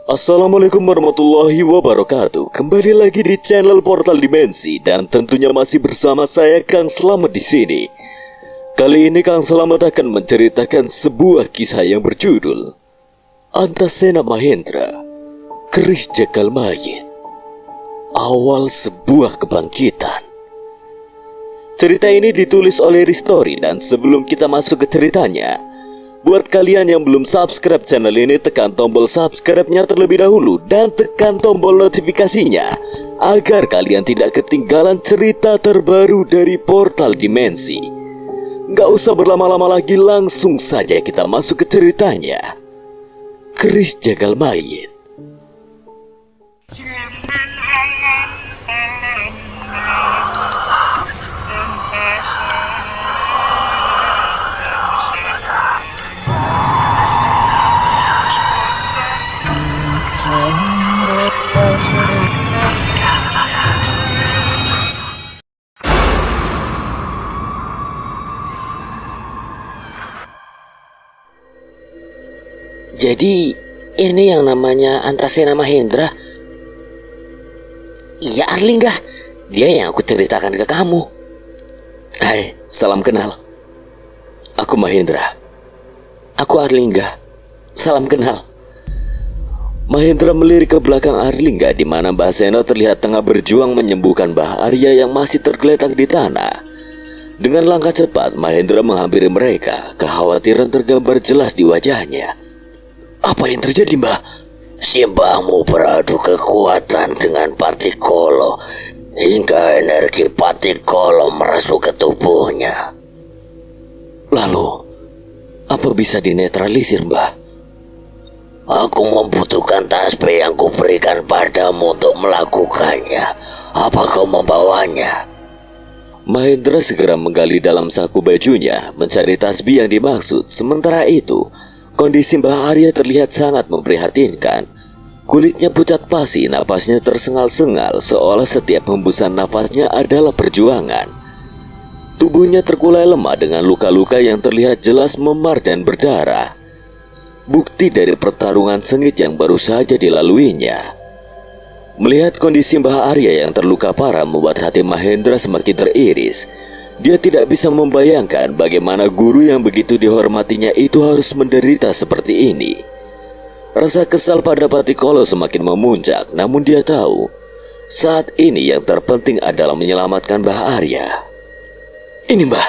Assalamualaikum warahmatullahi wabarakatuh. Kembali lagi di channel Portal Dimensi dan tentunya masih bersama saya Kang Slamet di sini. Kali ini Kang Slamet akan menceritakan sebuah kisah yang berjudul Antasena Mahendra, Keris Jagal Mayit, awal sebuah kebangkitan. Cerita ini ditulis oleh Ristori dan sebelum kita masuk ke ceritanya, buat kalian yang belum subscribe channel ini, tekan tombol subscribe-nya terlebih dahulu dan tekan tombol notifikasinya agar kalian tidak ketinggalan cerita terbaru dari Portal Dimensi. Gak usah berlama-lama lagi, langsung saja kita masuk ke ceritanya. Keris Jagal Mayit. Jadi ini yang namanya Antasena Mahendra? Iya Arlingga, dia yang aku ceritakan ke kamu. Hai, salam kenal. Aku Mahendra. Aku Arlingga, salam kenal. Mahendra melirik ke belakang Arlingga di mana Mbah Seno terlihat tengah berjuang menyembuhkan Mbah Arya yang masih tergeletak di tanah. Dengan langkah cepat Mahendra menghampiri mereka, kekhawatiran tergambar jelas di wajahnya. Apa yang terjadi, Mbah? Si mbahmu beradu kekuatan dengan Patikolo hingga energi Patikolo merasuk ke tubuhnya. Lalu, apa bisa dinetralisir, Mbah? Aku membutuhkan tasbih yang kuberikan padamu untuk melakukannya. Apa kau membawanya? Mahendra segera menggali dalam saku bajunya mencari tasbih yang dimaksud. Sementara itu, kondisi Mbah Arya terlihat sangat memprihatinkan. Kulitnya pucat pasi, napasnya tersengal-sengal seolah setiap hembusan nafasnya adalah perjuangan. Tubuhnya terkulai lemah dengan luka-luka yang terlihat jelas memar dan berdarah. Bukti dari pertarungan sengit yang baru saja dilaluinya. Melihat kondisi Mbah Arya yang terluka parah membuat hati Mahendra semakin teriris. Dia tidak bisa membayangkan bagaimana guru yang begitu dihormatinya itu harus menderita seperti ini. Rasa kesal pada Patikolo semakin memuncak, namun dia tahu saat ini yang terpenting adalah menyelamatkan Mbah Arya. Ini, Mbah.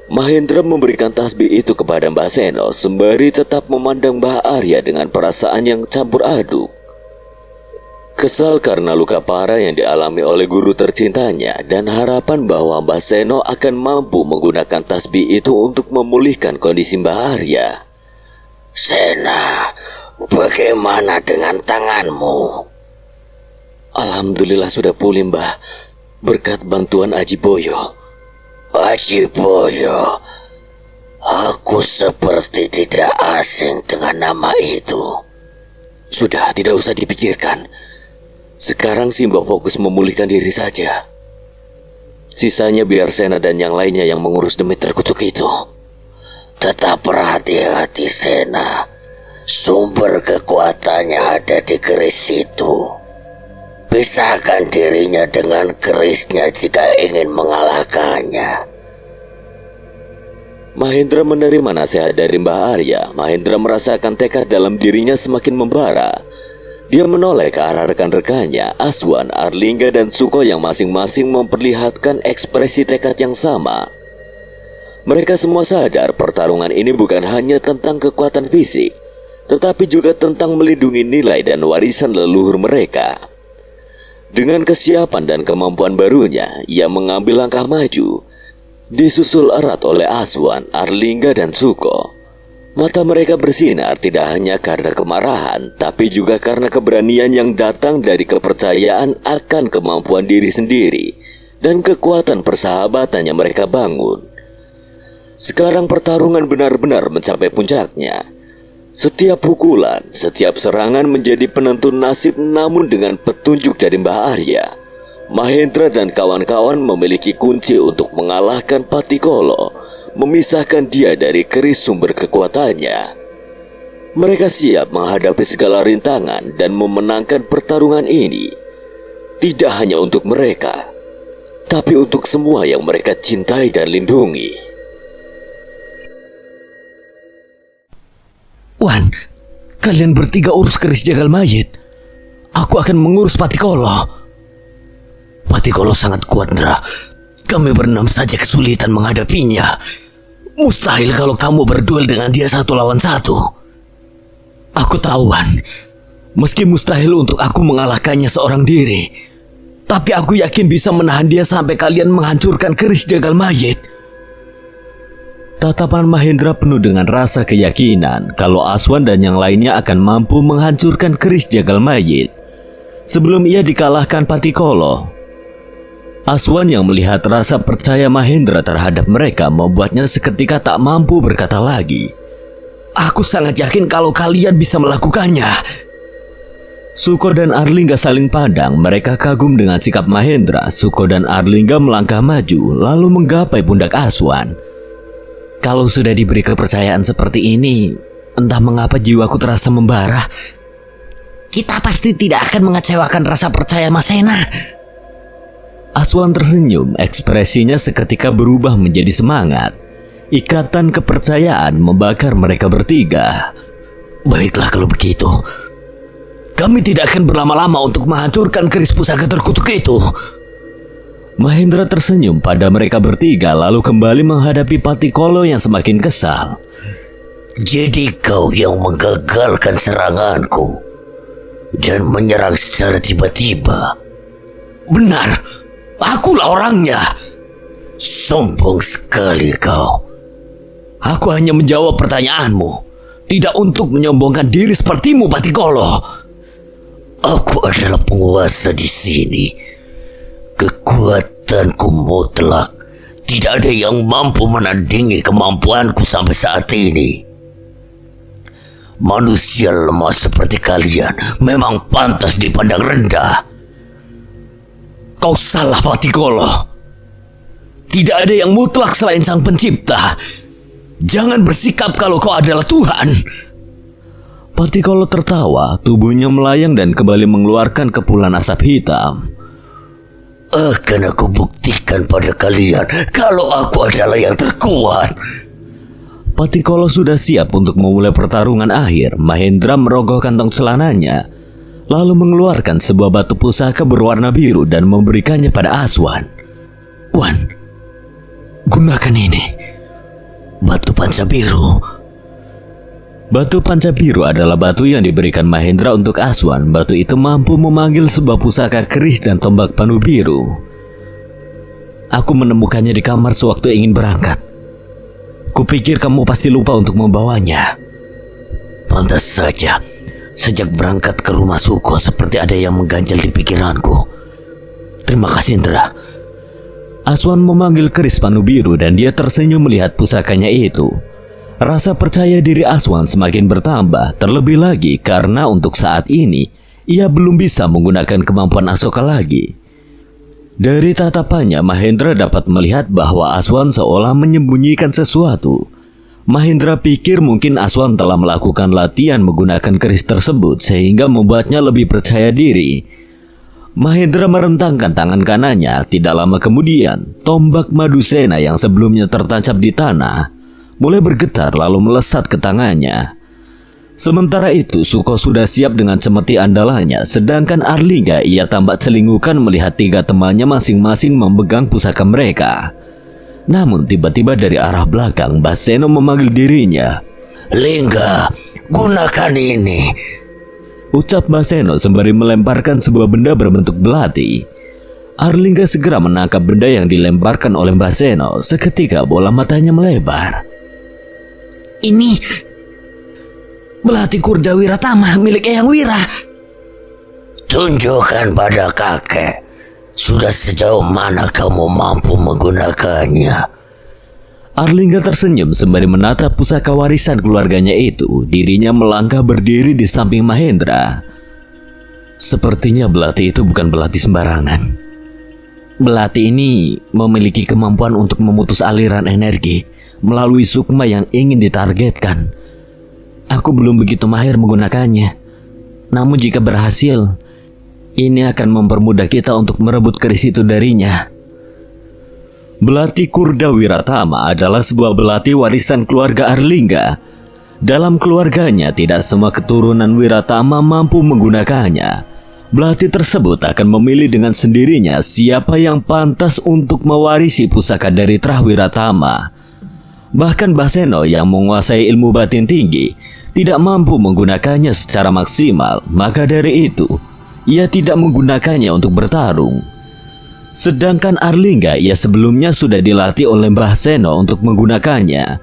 Mahendra memberikan tasbih itu kepada Mbah Seno sembari tetap memandang Mbah Arya dengan perasaan yang campur aduk. Kesal karena luka parah yang dialami oleh guru tercintanya dan harapan bahwa Mbah Seno akan mampu menggunakan tasbih itu untuk memulihkan kondisi Mbah Arya. Sena, bagaimana dengan tanganmu? Alhamdulillah sudah pulih, Mbah, berkat bantuan Aji Boyo. Aji Boyo, aku seperti tidak asing dengan nama itu. Sudah, tidak usah dipikirkan. Sekarang Simba fokus memulihkan diri saja. Sisanya biar Sena dan yang lainnya yang mengurus demi terkutuk itu. Tetap berhati-hati Sena. Sumber kekuatannya ada di keris itu. Pisahkan dirinya dengan kerisnya jika ingin mengalahkannya. Mahendra menerima nasihat dari Mbah Arya. Mahendra merasakan tekad dalam dirinya semakin membara. Dia menoleh ke arah rekan-rekannya, Aswan, Arlingga, dan Suko yang masing-masing memperlihatkan ekspresi tekad yang sama. Mereka semua sadar pertarungan ini bukan hanya tentang kekuatan fisik, tetapi juga tentang melindungi nilai dan warisan leluhur mereka. Dengan kesiapan dan kemampuan barunya, ia mengambil langkah maju, disusul erat oleh Aswan, Arlingga, dan Suko. Mata mereka bersinar tidak hanya karena kemarahan, tapi juga karena keberanian yang datang dari kepercayaan akan kemampuan diri sendiri dan kekuatan persahabatan yang mereka bangun. Sekarang pertarungan benar-benar mencapai puncaknya. Setiap pukulan, setiap serangan menjadi penentu nasib, namun dengan petunjuk dari Mbah Arya, Mahendra dan kawan-kawan memiliki kunci untuk mengalahkan Patikolo, memisahkan dia dari keris sumber kekuatannya. Mereka siap menghadapi segala rintangan dan memenangkan pertarungan ini. Tidak hanya untuk mereka, tapi untuk semua yang mereka cintai dan lindungi. Wan, kalian bertiga urus keris jagal mayit. Aku akan mengurus Patikolo. Patikolo sangat kuat, Ndra. Kami berenam saja kesulitan menghadapinya. Mustahil kalau kamu berduel dengan dia 1 lawan 1. Aku tahu, Wan. Meski mustahil untuk aku mengalahkannya seorang diri, tapi aku yakin bisa menahan dia sampai kalian menghancurkan keris jagal mayit. Tatapan Mahendra penuh dengan rasa keyakinan kalau Aswan dan yang lainnya akan mampu menghancurkan keris jagal mayit sebelum ia dikalahkan Patikolo. Aswan yang melihat rasa percaya Mahendra terhadap mereka membuatnya seketika tak mampu berkata lagi. Aku sangat yakin kalau kalian bisa melakukannya. Suko dan Arlingga saling pandang. Mereka kagum dengan sikap Mahendra. Suko dan Arlingga melangkah maju lalu menggapai pundak Aswan. Kalau sudah diberi kepercayaan seperti ini, entah mengapa jiwaku terasa membara. Kita pasti tidak akan mengecewakan rasa percaya Masena. Aswan tersenyum, ekspresinya seketika berubah menjadi semangat. Ikatan kepercayaan membakar mereka bertiga. Baiklah kalau begitu. Kami tidak akan berlama-lama untuk menghancurkan keris pusaka terkutuk itu. Mahendra tersenyum pada mereka bertiga lalu kembali menghadapi Patikolo yang semakin kesal. Jadi kau yang menggagalkan seranganku dan menyerang secara tiba-tiba. Benar, akulah orangnya. Sombong sekali kau. Aku hanya menjawab pertanyaanmu, tidak untuk menyombongkan diri sepertimu, Patikolo. Aku adalah penguasa di sini. Kekuatanku mutlak. Tidak ada yang mampu menandingi kemampuanku sampai saat ini. Manusia lemah seperti kalian memang pantas dipandang rendah. Kau salah, Patikolo. Tidak ada yang mutlak selain Sang Pencipta. Jangan bersikap kalau kau adalah Tuhan. Patikolo tertawa, tubuhnya melayang dan kembali mengeluarkan kepulan asap hitam. Akan aku buktikan pada kalian kalau aku adalah yang terkuat. Patikolo sudah siap untuk memulai pertarungan akhir. Mahendra merogoh kantong celananya, lalu mengeluarkan sebuah batu pusaka berwarna biru dan memberikannya pada Aswan. Wan, gunakan ini. Batu panca biru. Batu panca biru adalah batu yang diberikan Mahendra untuk Aswan. Batu itu mampu memanggil sebuah pusaka keris dan tombak panu biru. Aku menemukannya di kamar sewaktu ingin berangkat. Kupikir kamu pasti lupa untuk membawanya. Pantas saja. Sejak berangkat ke rumah Suko seperti ada yang mengganjal di pikiranku. Terima kasih, Indra. Aswan memanggil keris panu biru dan dia tersenyum melihat pusakanya itu. Rasa percaya diri Aswan semakin bertambah, terlebih lagi karena untuk saat ini ia belum bisa menggunakan kemampuan Asoka lagi. Dari tatapannya Mahendra dapat melihat bahwa Aswan seolah menyembunyikan sesuatu. Mahendra pikir mungkin Aswan telah melakukan latihan menggunakan keris tersebut sehingga membuatnya lebih percaya diri. Mahendra merentangkan tangan kanannya. Tidak lama kemudian, tombak Madusena yang sebelumnya tertancap di tanah mulai bergetar lalu melesat ke tangannya. Sementara itu, Suko sudah siap dengan cemeti andalannya, sedangkan Arlingga ia tampak celingukan melihat 3 temannya masing-masing memegang pusaka mereka. Namun tiba-tiba dari arah belakang, Baseno memanggil dirinya. Lingga, gunakan ini. Ucap Baseno sembari melemparkan sebuah benda berbentuk belati. Arlingga segera menangkap benda yang dilemparkan oleh Baseno. Seketika bola matanya melebar. Ini belati Kurda Wiratama milik Eyang Wira. Tunjukkan pada kakek, sudah sejauh mana kamu mampu menggunakannya. Arlingga tersenyum sembari menatap pusaka warisan keluarganya itu. Dirinya melangkah berdiri di samping Mahendra. Sepertinya belati itu bukan belati sembarangan. Belati ini memiliki kemampuan untuk memutus aliran energi melalui sukma yang ingin ditargetkan. Aku belum begitu mahir menggunakannya. Namun jika berhasil, ini akan mempermudah kita untuk merebut keris itu darinya. Belati Kurda Wiratama adalah sebuah belati warisan keluarga Arlingga. Dalam keluarganya tidak semua keturunan Wiratama mampu menggunakannya. Belati tersebut akan memilih dengan sendirinya siapa yang pantas untuk mewarisi pusaka dari Trah Wiratama. Bahkan Baseno yang menguasai ilmu batin tinggi tidak mampu menggunakannya secara maksimal, maka dari itu ia tidak menggunakannya untuk bertarung. Sedangkan Arlingga ia sebelumnya sudah dilatih oleh Mbah Seno untuk menggunakannya.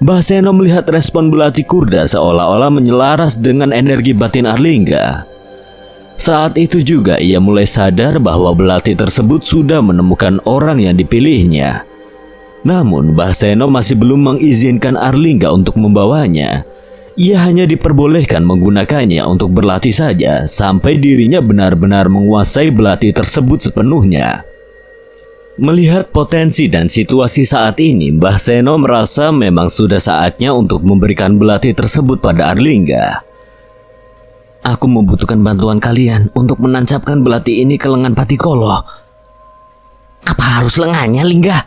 Mbah Seno melihat respon belati Kurda seolah-olah menyelaras dengan energi batin Arlingga. Saat itu juga ia mulai sadar bahwa belati tersebut sudah menemukan orang yang dipilihnya. Namun Mbah Seno masih belum mengizinkan Arlingga untuk membawanya. Ia hanya diperbolehkan menggunakannya untuk berlatih saja sampai dirinya benar-benar menguasai belati tersebut sepenuhnya. Melihat potensi dan situasi saat ini, Mbah Seno merasa memang sudah saatnya untuk memberikan belati tersebut pada Arlingga. Aku membutuhkan bantuan kalian untuk menancapkan belati ini ke lengan Patikolo. Apa harus lengannya, Lingga?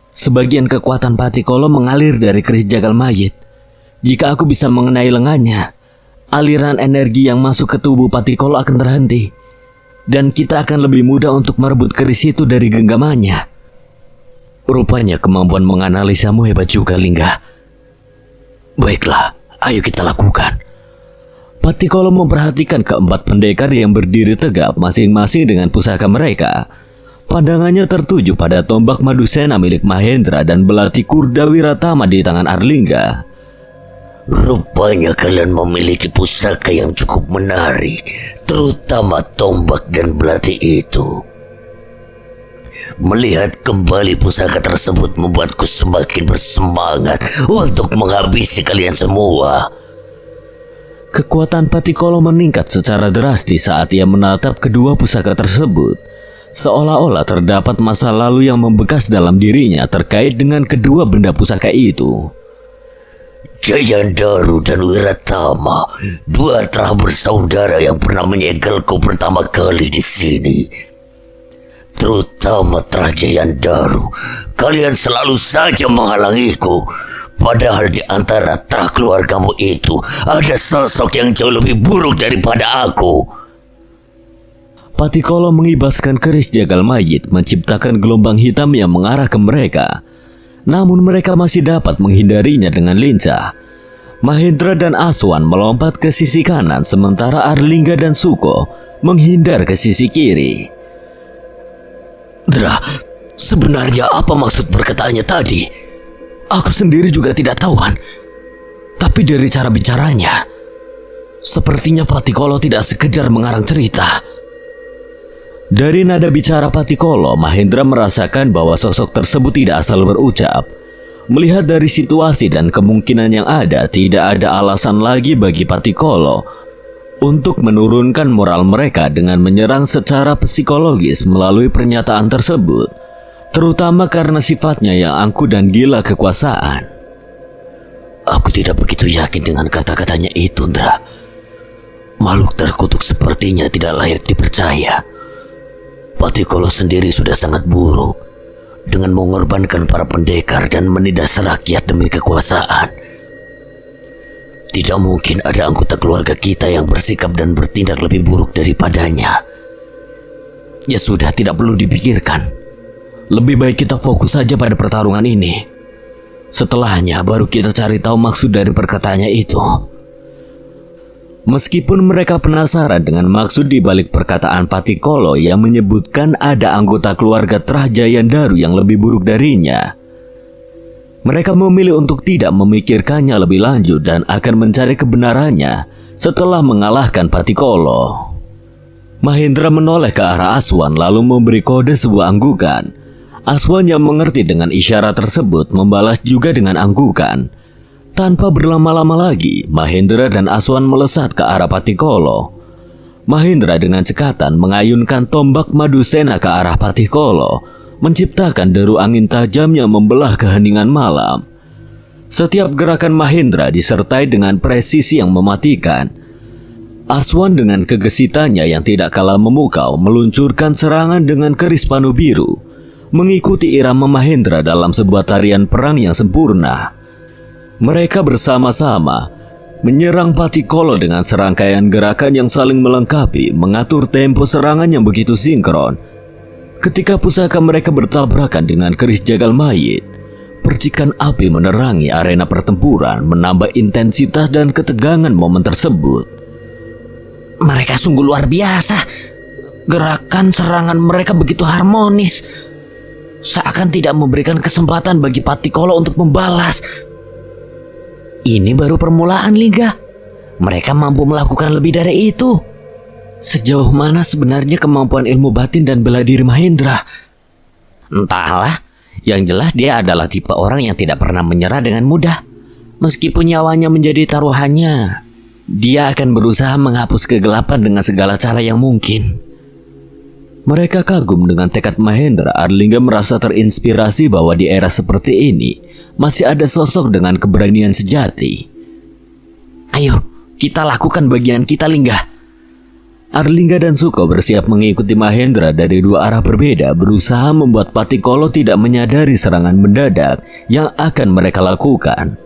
Sebagian kekuatan Patikolo mengalir dari keris jagal mayit. Jika aku bisa mengenai lengannya, aliran energi yang masuk ke tubuh Patikolo akan terhenti, dan kita akan lebih mudah untuk merebut keris itu dari genggamannya. Rupanya kemampuan menganalisamu hebat juga, Lingga. Baiklah, ayo kita lakukan. Patikolo memperhatikan keempat pendekar yang berdiri tegap masing-masing dengan pusaka mereka. Pandangannya tertuju pada tombak Madusena milik Mahendra dan belati Kurda Wiratama di tangan Arlingga. Rupanya kalian memiliki pusaka yang cukup menarik, terutama tombak dan belati itu. Melihat kembali pusaka tersebut membuatku semakin bersemangat untuk menghabisi kalian semua. Kekuatan Patikolo meningkat secara drastis saat ia menatap kedua pusaka tersebut. Seolah-olah terdapat masa lalu yang membekas dalam dirinya terkait dengan kedua benda pusaka itu. Jayandaru dan Wiratama, dua Trah bersaudara yang pernah menyegelku pertama kali di sini. Terutama Trah Jayandaru, kalian selalu saja menghalangiku. Padahal di antara Trah keluargamu itu ada sosok yang jauh lebih buruk daripada aku. Patikolo mengibaskan keris jagal mayit menciptakan gelombang hitam yang mengarah ke mereka. Namun mereka masih dapat menghindarinya dengan lincah. Mahendra dan Aswan melompat ke sisi kanan sementara Arlingga dan Suko menghindar ke sisi kiri. Dra, sebenarnya apa maksud perkataannya tadi? Aku sendiri juga tidak tahu, Han. Tapi dari cara bicaranya, sepertinya Patikolo tidak sekedar mengarang cerita. Dari nada bicara Patikolo, Mahendra merasakan bahwa sosok tersebut tidak asal berucap. Melihat dari situasi dan kemungkinan yang ada, tidak ada alasan lagi bagi Patikolo untuk menurunkan moral mereka dengan menyerang secara psikologis melalui pernyataan tersebut, terutama karena sifatnya yang angkuh dan gila kekuasaan. Aku tidak begitu yakin dengan kata-katanya itu, Ndra. Makhluk terkutuk sepertinya tidak layak dipercaya. Patikolo sendiri sudah sangat buruk dengan mengorbankan para pendekar dan menindas rakyat demi kekuasaan. Tidak mungkin ada anggota keluarga kita yang bersikap dan bertindak lebih buruk daripadanya. Ya sudah, tidak perlu dipikirkan. Lebih baik kita fokus saja pada pertarungan ini. Setelahnya baru kita cari tahu maksud dari perkataannya itu. Meskipun mereka penasaran dengan maksud di balik perkataan Patikolo yang menyebutkan ada anggota keluarga Trah Jayandaru yang lebih buruk darinya, mereka memilih untuk tidak memikirkannya lebih lanjut dan akan mencari kebenarannya setelah mengalahkan Patikolo. Mahendra menoleh ke arah Aswan lalu memberi kode sebuah anggukan. Aswan yang mengerti dengan isyarat tersebut membalas juga dengan anggukan. Tanpa berlama-lama lagi, Mahendra dan Aswan melesat ke arah Patikolo. Mahendra dengan cekatan mengayunkan tombak Madusena ke arah Patikolo, menciptakan deru angin tajam yang membelah keheningan malam. Setiap gerakan Mahendra disertai dengan presisi yang mematikan. Aswan dengan kegesitannya yang tidak kalah memukau meluncurkan serangan dengan keris panu biru, mengikuti irama Mahendra dalam sebuah tarian perang yang sempurna. Mereka bersama-sama menyerang Patikolo dengan serangkaian gerakan yang saling melengkapi, mengatur tempo serangan yang begitu sinkron. Ketika pusaka mereka bertabrakan dengan keris jagal mayit, percikan api menerangi arena pertempuran, menambah intensitas dan ketegangan momen tersebut. Mereka sungguh luar biasa. Gerakan serangan mereka begitu harmonis, seakan tidak memberikan kesempatan bagi Patikolo untuk membalas. Ini baru permulaan, Lingga. Mereka mampu melakukan lebih dari itu. Sejauh mana sebenarnya kemampuan ilmu batin dan bela diri Mahendra? Entahlah. Yang jelas dia adalah tipe orang yang tidak pernah menyerah dengan mudah. Meskipun nyawanya menjadi taruhannya, dia akan berusaha menghapus kegelapan dengan segala cara yang mungkin. Mereka kagum dengan tekad Mahendra. Arlingga merasa terinspirasi bahwa di era seperti ini masih ada sosok dengan keberanian sejati. Ayo, kita lakukan bagian kita, Lingga. Arlingga dan Suko bersiap mengikuti Mahendra dari dua arah berbeda, berusaha membuat Patikolo tidak menyadari serangan mendadak yang akan mereka lakukan.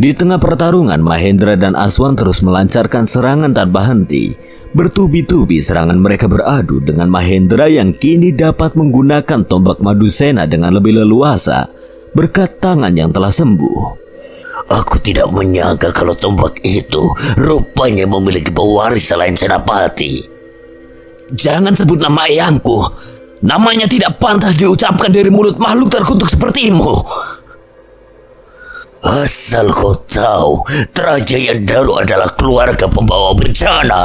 Di tengah pertarungan, Mahendra dan Aswan terus melancarkan serangan tanpa henti. Bertubi-tubi serangan mereka beradu dengan Mahendra yang kini dapat menggunakan tombak Madusena dengan lebih leluasa berkat tangan yang telah sembuh. Aku tidak menyangka kalau tombak itu rupanya memiliki pewaris selain Senapati. Jangan sebut nama ayahku. Namanya tidak pantas diucapkan dari mulut makhluk terkutuk sepertimu. Asal kau tahu, Trajaya Daru adalah keluarga pembawa bencana.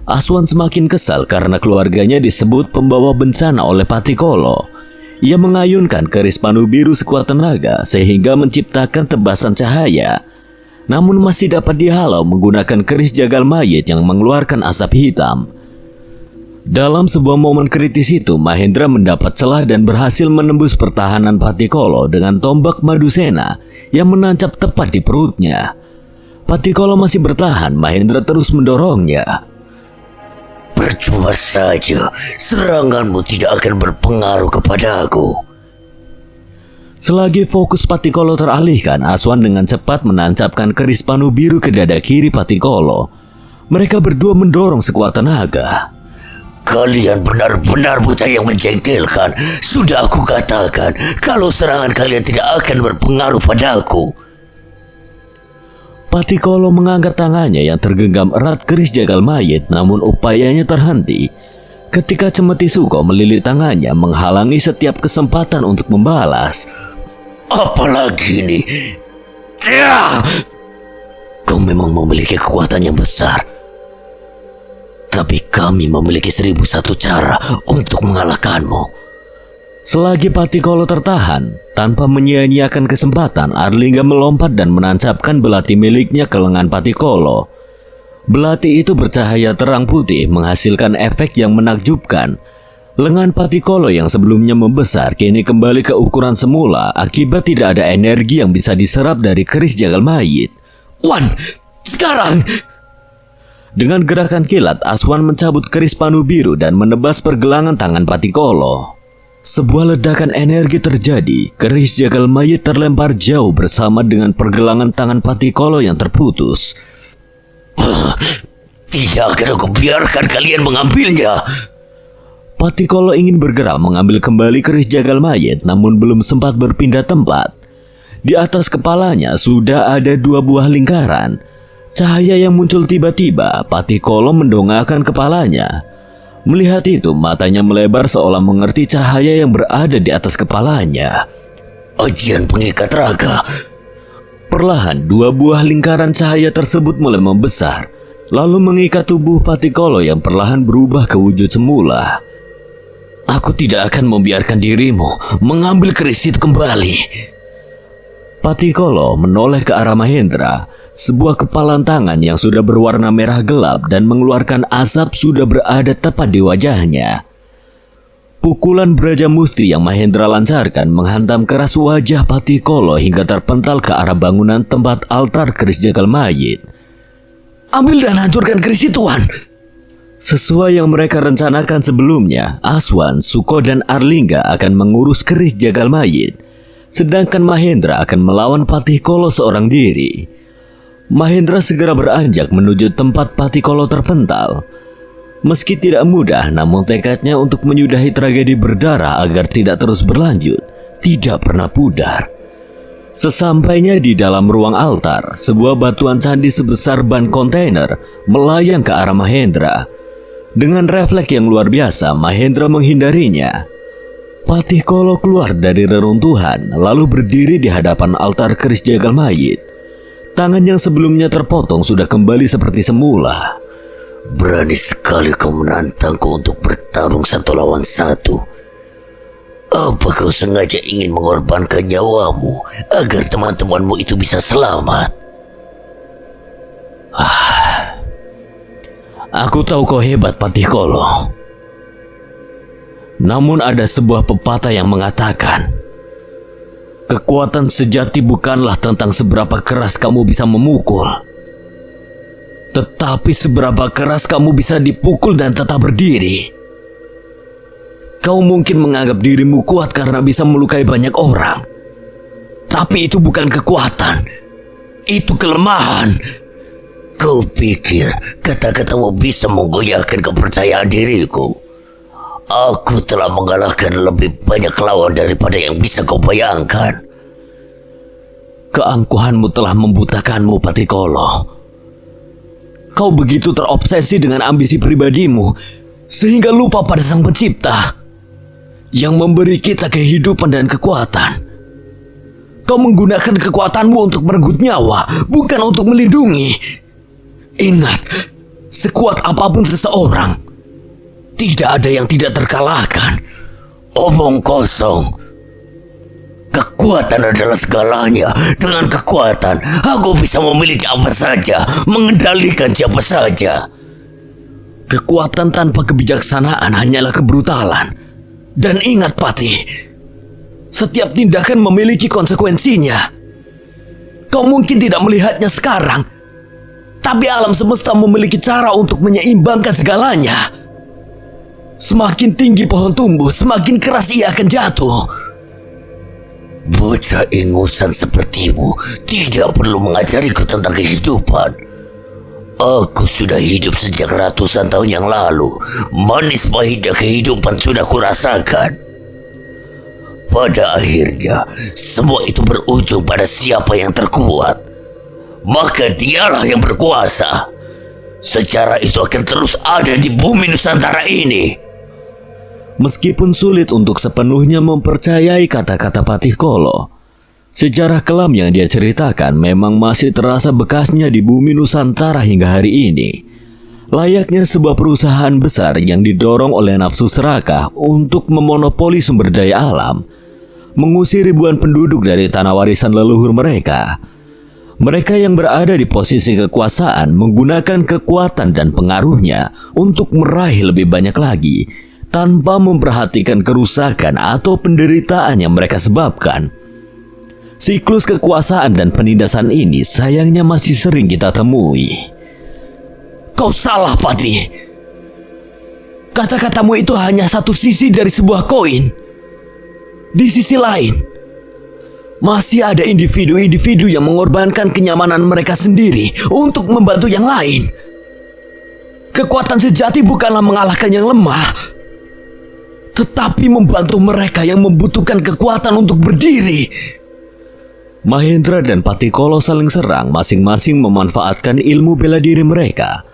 Aswan semakin kesal karena keluarganya disebut pembawa bencana oleh Patikolo. Ia mengayunkan keris panu biru sekuat tenaga sehingga menciptakan tebasan cahaya. Namun masih dapat dihalau menggunakan keris jagal mayit yang mengeluarkan asap hitam. Dalam sebuah momen kritis itu, Mahendra mendapat celah dan berhasil menembus pertahanan Patikolo dengan tombak Madusena yang menancap tepat di perutnya. Patikolo masih bertahan, Mahendra terus mendorongnya. Percuma saja, seranganmu tidak akan berpengaruh kepada aku. Selagi fokus Patikolo teralihkan, Aswan dengan cepat menancapkan keris panu biru ke dada kiri Patikolo. Mereka berdua mendorong sekuat tenaga. Kalian benar-benar bocah yang menjengkelkan. Sudah aku katakan kalau serangan kalian tidak akan berpengaruh padaku. Patikolo mengangkat tangannya yang tergenggam erat keris jagal mayit, namun upayanya terhenti ketika Cemeti Suko melilit tangannya menghalangi setiap kesempatan untuk membalas. Apalagi ini? Kau memang memiliki kekuatan yang besar, tapi kami memiliki 1001 cara untuk mengalahkanmu. Selagi Patikolo tertahan, tanpa menyia-nyiakan kesempatan, Arlingga melompat dan menancapkan belati miliknya ke lengan Patikolo. Belati itu bercahaya terang putih, menghasilkan efek yang menakjubkan. Lengan Patikolo yang sebelumnya membesar kini kembali ke ukuran semula akibat tidak ada energi yang bisa diserap dari keris jagal mayit. Wan, sekarang! Dengan gerakan kilat, Aswan mencabut keris panu biru dan menebas pergelangan tangan Patikolo. Sebuah ledakan energi terjadi, keris jagal mayit terlempar jauh bersama dengan pergelangan tangan Patikolo yang terputus. Tidak akan aku biarkan kalian mengambilnya. Patikolo ingin bergerak mengambil kembali keris jagal mayit, namun belum sempat berpindah tempat. Di atas kepalanya sudah ada 2 buah lingkaran. Cahaya yang muncul tiba-tiba, Patikolo mendongakkan kepalanya. Melihat itu, matanya melebar seolah mengerti cahaya yang berada di atas kepalanya. Ajian pengikat raga. Perlahan, 2 buah lingkaran cahaya tersebut mulai membesar, lalu mengikat tubuh Patikolo yang perlahan berubah ke wujud semula. Aku tidak akan membiarkan dirimu mengambil keris itu kembali. Patikolo menoleh ke arah Mahendra. Sebuah kepalan tangan yang sudah berwarna merah gelap dan mengeluarkan asap sudah berada tepat di wajahnya. Pukulan Braja Musti yang Mahendra lancarkan menghantam keras wajah Patikolo hingga terpental ke arah bangunan tempat altar keris jagal mayit. Ambil dan hancurkan keris itu, Tuan. Sesuai yang mereka rencanakan sebelumnya, Aswan, Suko, dan Arlingga akan mengurus keris jagal mayit, sedangkan Mahendra akan melawan Patikolo seorang diri. Mahendra segera beranjak menuju tempat Patikolo terpental. Meski tidak mudah, namun tekadnya untuk menyudahi tragedi berdarah agar tidak terus berlanjut tidak pernah pudar. Sesampainya di dalam ruang altar, sebuah batuan candi sebesar ban kontainer melayang ke arah Mahendra. Dengan refleks yang luar biasa, Mahendra menghindarinya. Patikolo keluar dari reruntuhan, lalu berdiri di hadapan altar keris jagal mayit. Tangan yang sebelumnya terpotong sudah kembali seperti semula. Berani sekali kau menantangku untuk bertarung 1 lawan 1. Apa kau sengaja ingin mengorbankan nyawamu agar teman-temanmu itu bisa selamat? Aku tahu kau hebat, Patikolo. Namun ada sebuah pepatah yang mengatakan, kekuatan sejati bukanlah tentang seberapa keras kamu bisa memukul, tetapi seberapa keras kamu bisa dipukul dan tetap berdiri. Kau mungkin menganggap dirimu kuat karena bisa melukai banyak orang, tapi itu bukan kekuatan, itu kelemahan. Kau pikir kata-katamu bisa menggoyahkan kepercayaan diriku? Aku telah mengalahkan lebih banyak lawan daripada yang bisa kau bayangkan. Keangkuhanmu telah membutakanmu, Patikolo. Kau begitu terobsesi dengan ambisi pribadimu sehingga lupa pada Sang Pencipta yang memberi kita kehidupan dan kekuatan. Kau menggunakan kekuatanmu untuk merenggut nyawa, bukan untuk melindungi. Ingat, sekuat apapun seseorang, tidak ada yang tidak terkalahkan. Omong kosong. Kekuatan adalah segalanya. Dengan kekuatan, aku bisa memiliki apa saja, mengendalikan siapa saja. Kekuatan tanpa kebijaksanaan hanyalah kebrutalan. Dan ingat, Pati, setiap tindakan memiliki konsekuensinya. Kau mungkin tidak melihatnya sekarang, tapi alam semesta memiliki cara untuk menyeimbangkan segalanya. Semakin tinggi pohon tumbuh, semakin keras ia akan jatuh. Bocah ingusan sepertimu tidak perlu mengajariku tentang kehidupan. Aku sudah hidup sejak ratusan tahun yang lalu. Manis pahitnya kehidupan sudah kurasakan. Pada akhirnya, semua itu berujung pada siapa yang terkuat. Maka dialah yang berkuasa. Secara itu akan terus ada di bumi Nusantara ini. Meskipun sulit untuk sepenuhnya mempercayai kata-kata Patikolo, sejarah kelam yang dia ceritakan memang masih terasa bekasnya di bumi Nusantara hingga hari ini. Layaknya sebuah perusahaan besar yang didorong oleh nafsu serakah untuk memonopoli sumber daya alam, mengusir ribuan penduduk dari tanah warisan leluhur mereka. Mereka yang berada di posisi kekuasaan menggunakan kekuatan dan pengaruhnya untuk meraih lebih banyak lagi, tanpa memperhatikan kerusakan atau penderitaan yang mereka sebabkan. Siklus kekuasaan dan penindasan ini sayangnya masih sering kita temui. Kau salah, Pati. Kata-katamu itu hanya satu sisi dari sebuah koin. Di sisi lain, masih ada individu-individu yang mengorbankan kenyamanan mereka sendiri untuk membantu yang lain. Kekuatan sejati bukanlah mengalahkan yang lemah, tetapi membantu mereka yang membutuhkan kekuatan untuk berdiri. Mahendra dan Patikolo saling serang, masing-masing memanfaatkan ilmu bela diri mereka.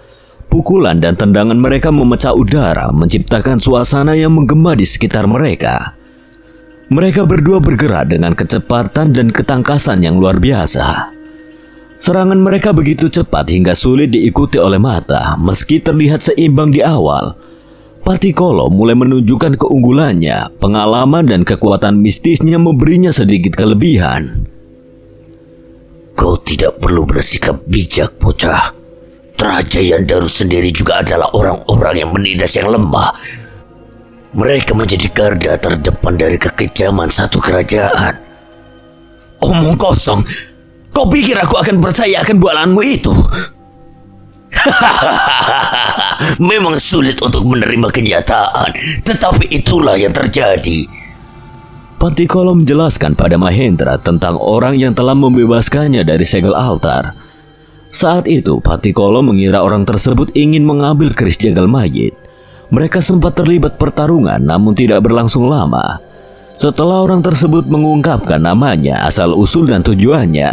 Pukulan dan tendangan mereka memecah udara, menciptakan suasana yang menggema di sekitar mereka. Mereka berdua bergerak dengan kecepatan dan ketangkasan yang luar biasa. Serangan mereka begitu cepat hingga sulit diikuti oleh mata, meski terlihat seimbang di awal. Patikolo mulai menunjukkan keunggulannya, pengalaman dan kekuatan mistisnya memberinya sedikit kelebihan. Kau tidak perlu bersikap bijak, bocah. Raja Yandaru sendiri juga adalah orang-orang yang menindas yang lemah. Mereka menjadi garda terdepan dari kekejaman satu kerajaan. Omong kosong. Kau pikir aku akan percaya akan bualanmu itu? Memang sulit untuk menerima kenyataan, tetapi itulah yang terjadi. Patikolo menjelaskan pada Mahendra tentang orang yang telah membebaskannya dari segel altar. Saat itu, Patikolo mengira orang tersebut ingin mengambil keris jagal mayit. Mereka sempat terlibat pertarungan namun tidak berlangsung lama. Setelah orang tersebut mengungkapkan namanya, asal-usul dan tujuannya,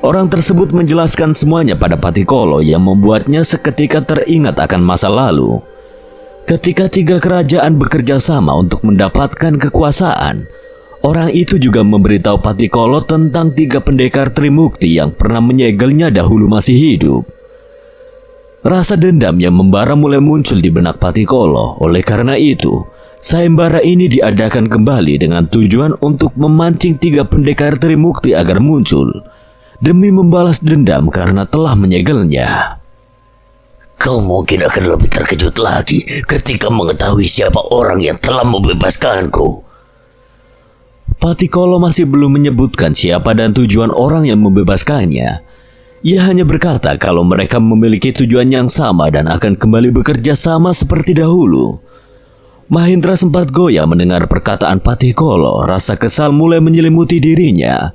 orang tersebut menjelaskan semuanya pada Patikolo yang membuatnya seketika teringat akan masa lalu. Ketika 3 kerajaan bekerja sama untuk mendapatkan kekuasaan, orang itu juga memberitahu Patikolo tentang 3 pendekar Trimukti yang pernah menyegelnya dahulu masih hidup. Rasa dendam yang membara mulai muncul di benak Patikolo. Oleh karena itu, sayembara ini diadakan kembali dengan tujuan untuk memancing 3 pendekar Trimukti agar muncul, demi membalas dendam karena telah menyegelnya. Kau mungkin akan lebih terkejut lagi ketika mengetahui siapa orang yang telah membebaskanku. Patikolo masih belum menyebutkan siapa dan tujuan orang yang membebaskannya. Ia hanya berkata kalau mereka memiliki tujuan yang sama dan akan kembali bekerja sama seperti dahulu. Mahendra sempat goyah mendengar perkataan Patikolo. Rasa kesal mulai menyelimuti dirinya.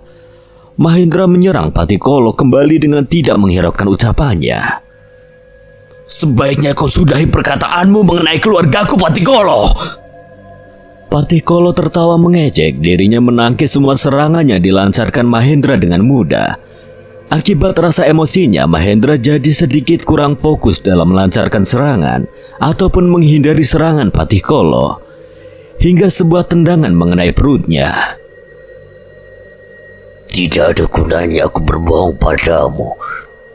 Mahendra menyerang Patikolo kembali dengan tidak menghiraukan ucapannya. Sebaiknya kau sudahi perkataanmu mengenai keluargaku, Patikolo. Patikolo tertawa mengejek. Dirinya menangkis semua serangan yang dilancarkan Mahendra dengan mudah. Akibat rasa emosinya, Mahendra jadi sedikit kurang fokus dalam melancarkan serangan ataupun menghindari serangan Patikolo, hingga sebuah tendangan mengenai perutnya. Tidak ada gunanya aku berbohong padamu.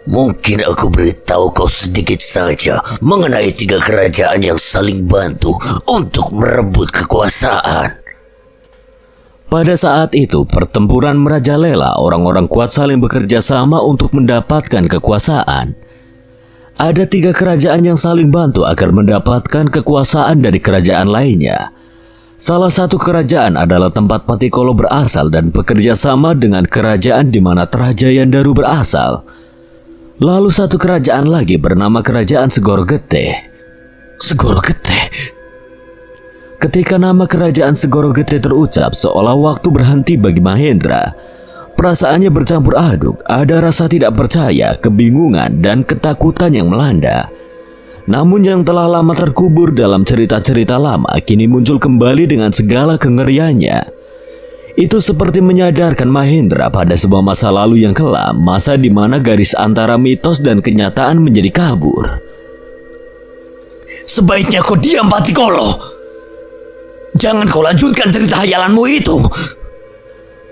Mungkin aku beritahu kau sedikit saja mengenai 3 kerajaan yang saling bantu untuk merebut kekuasaan. Pada saat itu, pertempuran merajalela. Orang-orang kuat saling bekerja sama untuk mendapatkan kekuasaan. Ada 3 kerajaan yang saling bantu agar mendapatkan kekuasaan dari kerajaan lainnya. Salah satu kerajaan adalah tempat Patikolo berasal dan bekerja sama dengan kerajaan di mana Trajayandaru berasal. Lalu satu kerajaan lagi bernama Kerajaan Segoro Gete. Segoro Gete? Ketika nama kerajaan Segoro Gete terucap, seolah waktu berhenti bagi Mahendra. Perasaannya bercampur aduk, ada rasa tidak percaya, kebingungan, dan ketakutan yang melanda. Namun yang telah lama terkubur dalam cerita-cerita lama kini muncul kembali dengan segala kengeriannya. Itu seperti menyadarkan Mahendra pada sebuah masa lalu yang kelam, masa di mana garis antara mitos dan kenyataan menjadi kabur. Sebaiknya kau diam, Patikolo. Jangan kau lanjutkan cerita hayalanmu itu.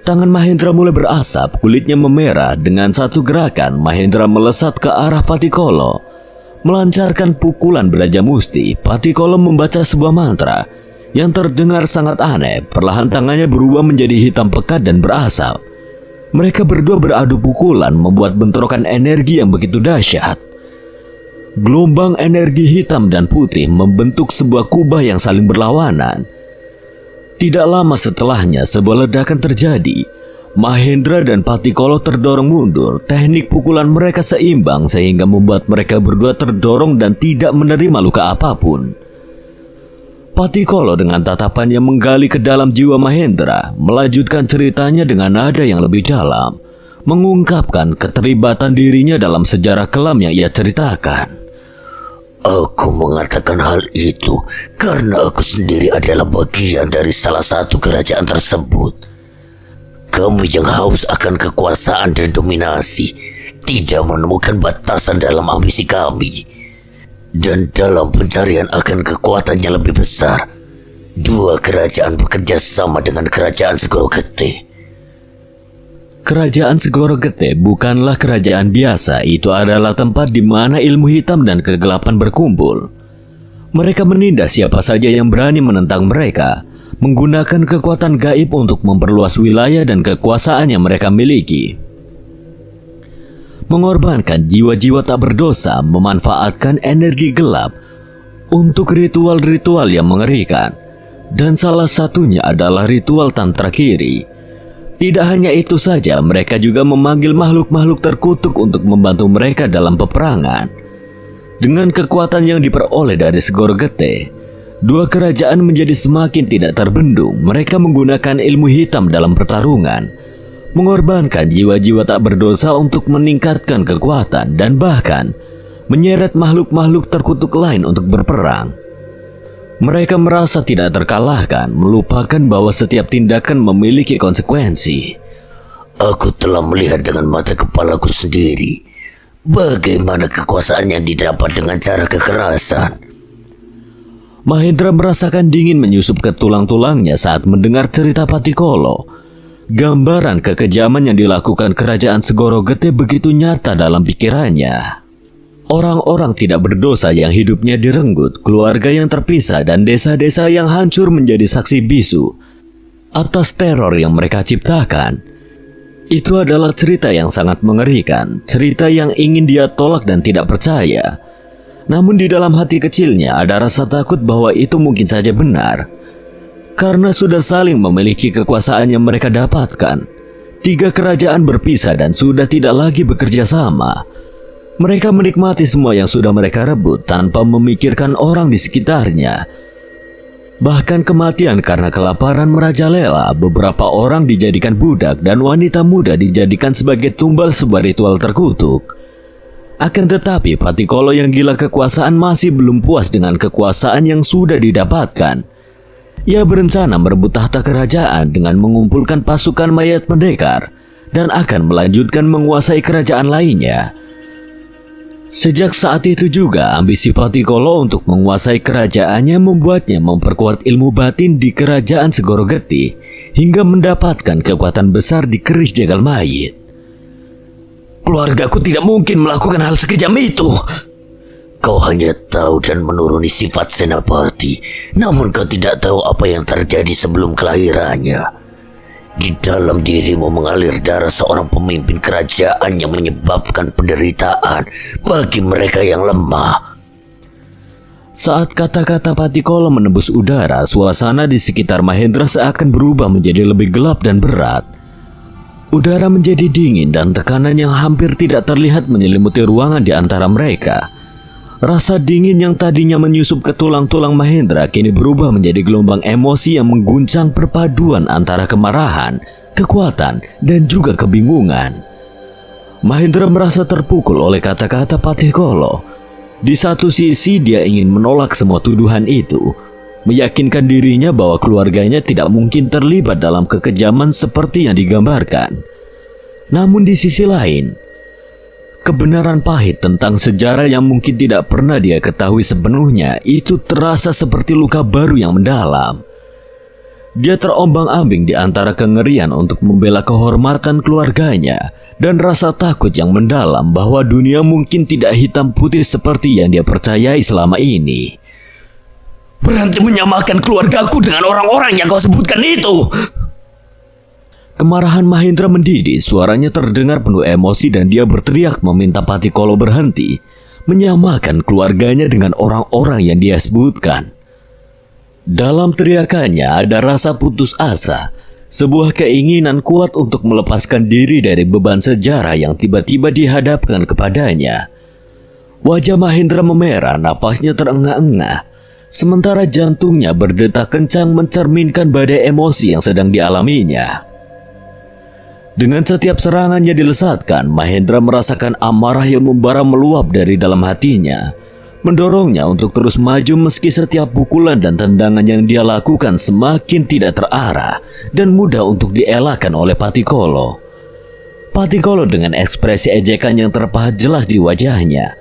Tangan Mahendra mulai berasap, kulitnya memerah. Dengan satu gerakan, Mahendra melesat ke arah Patikolo. Melancarkan pukulan beraja musti, Patikolo membaca sebuah mantra yang terdengar sangat aneh. Perlahan tangannya berubah menjadi hitam pekat dan berasap. Mereka berdua beradu pukulan membuat bentrokan energi yang begitu dahsyat. Gelombang energi hitam dan putih membentuk sebuah kubah yang saling berlawanan. Tidak lama setelahnya, sebuah ledakan terjadi. Mahendra dan Patikolo terdorong mundur. Teknik pukulan mereka seimbang sehingga membuat mereka berdua terdorong dan tidak menerima luka apapun. Patikolo dengan tatapannya menggali ke dalam jiwa Mahendra, melanjutkan ceritanya dengan nada yang lebih dalam, mengungkapkan keterlibatan dirinya dalam sejarah kelam yang ia ceritakan. Aku mengatakan hal itu karena aku sendiri adalah bagian dari salah satu kerajaan tersebut. Kamu yang haus akan kekuasaan dan dominasi tidak menemukan batasan dalam ambisi kami. Dan dalam pencarian akan kekuatan yang lebih besar, 2 kerajaan bekerja sama dengan Kerajaan Segoro Gete. Kerajaan Segoro Gete bukanlah kerajaan biasa. Itu adalah tempat di mana ilmu hitam dan kegelapan berkumpul. Mereka menindas siapa saja yang berani menentang mereka, menggunakan kekuatan gaib untuk memperluas wilayah dan kekuasaan yang mereka miliki. Mengorbankan jiwa-jiwa tak berdosa, memanfaatkan energi gelap untuk ritual-ritual yang mengerikan, dan salah satunya adalah ritual Tantra Kiri. Tidak hanya itu saja, mereka juga memanggil makhluk-makhluk terkutuk untuk membantu mereka dalam peperangan. Dengan kekuatan yang diperoleh dari Segoro Gede, dua kerajaan menjadi semakin tidak terbendung. Mereka menggunakan ilmu hitam dalam pertarungan, mengorbankan jiwa-jiwa tak berdosa untuk meningkatkan kekuatan dan bahkan menyeret makhluk-makhluk terkutuk lain untuk berperang. Mereka merasa tidak terkalahkan, melupakan bahwa setiap tindakan memiliki konsekuensi. Aku telah melihat dengan mata kepalaku sendiri bagaimana kekuasaan yang didapat dengan cara kekerasan. Mahendra merasakan dingin menyusup ke tulang-tulangnya saat mendengar cerita Patikolo. Gambaran kekejaman yang dilakukan kerajaan Segoro Gede begitu nyata dalam pikirannya. Orang-orang tidak berdosa yang hidupnya direnggut, keluarga yang terpisah, dan desa-desa yang hancur menjadi saksi bisu atas teror yang mereka ciptakan. Itu adalah cerita yang sangat mengerikan, cerita yang ingin dia tolak dan tidak percaya. Namun di dalam hati kecilnya ada rasa takut bahwa itu mungkin saja benar. Karena sudah saling memiliki kekuasaan yang mereka dapatkan, tiga kerajaan berpisah dan sudah tidak lagi bekerja sama. Mereka menikmati semua yang sudah mereka rebut tanpa memikirkan orang di sekitarnya. Bahkan kematian karena kelaparan merajalela, beberapa orang dijadikan budak dan wanita muda dijadikan sebagai tumbal sebuah ritual terkutuk. Akan tetapi Patikolo yang gila kekuasaan masih belum puas dengan kekuasaan yang sudah didapatkan. Ia berencana merebut tahta kerajaan dengan mengumpulkan pasukan mayat pendekar dan akan melanjutkan menguasai kerajaan lainnya. Sejak saat itu juga ambisi Patikolo untuk menguasai kerajaannya membuatnya memperkuat ilmu batin di kerajaan Segoro Gede hingga mendapatkan kekuatan besar di keris jagal mayit. Keluargaku tidak mungkin melakukan hal sekejam itu. Kau hanya tahu dan menuruni sifat Senapati, namun kau tidak tahu apa yang terjadi sebelum kelahirannya. Di dalam dirimu mengalir darah seorang pemimpin kerajaan yang menyebabkan penderitaan bagi mereka yang lemah. Saat kata-kata Patikolo menembus udara, suasana di sekitar Mahendra seakan berubah menjadi lebih gelap dan berat. Udara menjadi dingin dan tekanan yang hampir tidak terlihat menyelimuti ruangan di antara mereka. Rasa dingin yang tadinya menyusup ke tulang-tulang Mahendra kini berubah menjadi gelombang emosi yang mengguncang perpaduan antara kemarahan, kekuatan, dan juga kebingungan. Mahendra merasa terpukul oleh kata-kata Patikolo. Di satu sisi dia ingin menolak semua tuduhan itu, meyakinkan dirinya bahwa keluarganya tidak mungkin terlibat dalam kekejaman seperti yang digambarkan. Namun di sisi lain, kebenaran pahit tentang sejarah yang mungkin tidak pernah dia ketahui sepenuhnya itu terasa seperti luka baru yang mendalam. Dia terombang-ambing di antara kengerian untuk membela kehormatan keluarganya dan rasa takut yang mendalam bahwa dunia mungkin tidak hitam putih seperti yang dia percayai selama ini. Berhenti menyamakan keluargaku dengan orang-orang yang kau sebutkan itu. Kemarahan Mahendra mendidih, suaranya terdengar penuh emosi dan dia berteriak meminta Patikolo berhenti menyamakan keluarganya dengan orang-orang yang dia sebutkan. Dalam teriakannya ada rasa putus asa, sebuah keinginan kuat untuk melepaskan diri dari beban sejarah yang tiba-tiba dihadapkan kepadanya. Wajah Mahendra memerah, napasnya terengah-engah, sementara jantungnya berdetak kencang mencerminkan badai emosi yang sedang dialaminya. Dengan setiap serangannya dilesatkan, Mahendra merasakan amarah yang membara meluap dari dalam hatinya, mendorongnya untuk terus maju meski setiap pukulan dan tendangan yang dia lakukan semakin tidak terarah dan mudah untuk dielakkan oleh Patikolo. Patikolo dengan ekspresi ejekan yang terpahat jelas di wajahnya,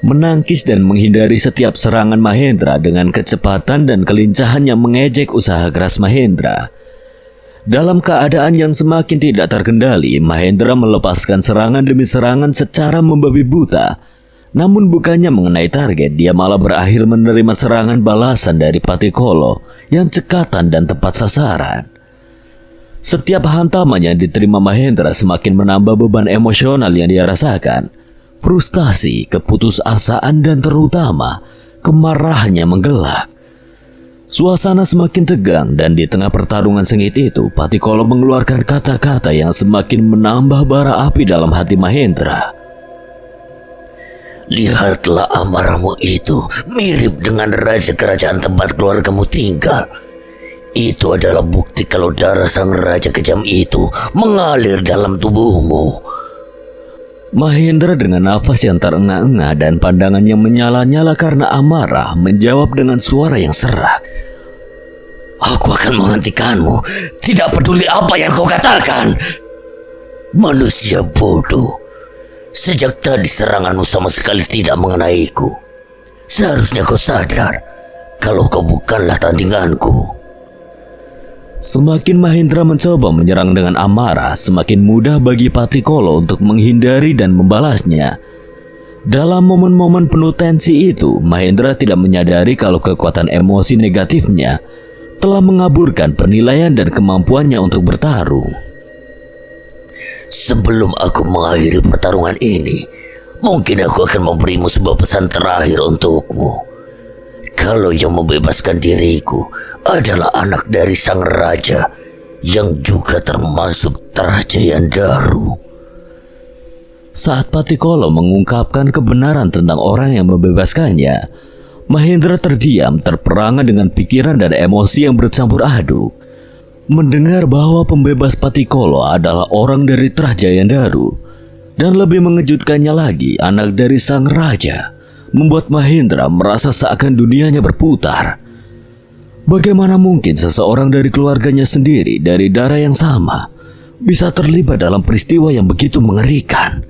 menangkis dan menghindari setiap serangan Mahendra dengan kecepatan dan kelincahan yang mengejek usaha keras Mahendra. Dalam keadaan yang semakin tidak terkendali, Mahendra melepaskan serangan demi serangan secara membabi buta. Namun bukannya mengenai target, dia malah berakhir menerima serangan balasan dari Patikolo yang cekatan dan tepat sasaran. Setiap hantaman yang diterima Mahendra semakin menambah beban emosional yang dia rasakan. Frustasi, keputusasaan, dan terutama Kemarahannya menggelak. Suasana semakin tegang dan di tengah pertarungan sengit itu, Patikolo mengeluarkan kata-kata yang semakin menambah bara api dalam hati Mahendra. Lihatlah amarahmu itu mirip dengan raja kerajaan tempat keluargamu tinggal. Itu adalah bukti kalau darah sang raja kejam itu mengalir dalam tubuhmu. Mahendra dengan nafas yang terengah-engah dan pandangan yang menyala-nyala karena amarah menjawab dengan suara yang serak. Aku akan menghentikanmu, tidak peduli apa yang kau katakan. Manusia bodoh. Sejak tadi seranganmu sama sekali tidak mengenaiku. Seharusnya kau sadar kalau kau bukanlah tandinganku. Semakin Mahendra mencoba menyerang dengan amarah, semakin mudah bagi Patikolo untuk menghindari dan membalasnya. Dalam momen-momen penuh tensi itu, Mahendra tidak menyadari kalau kekuatan emosi negatifnya telah mengaburkan penilaian dan kemampuannya untuk bertarung. Sebelum aku mengakhiri pertarungan ini, mungkin aku akan memberimu sebuah pesan terakhir untukmu. Kalau yang membebaskan diriku adalah anak dari sang raja yang juga termasuk Trahjayan Daru. Saat Patikolo mengungkapkan kebenaran tentang orang yang membebaskannya, Mahendra terdiam, terperangah dengan pikiran dan emosi yang bercampur aduk. Mendengar bahwa pembebas Patikolo adalah orang dari Trahjayan Daru, dan lebih mengejutkannya lagi anak dari sang raja, membuat Mahendra merasa seakan dunianya berputar. Bagaimana mungkin seseorang dari keluarganya sendiri dari darah yang sama bisa terlibat dalam peristiwa yang begitu mengerikan?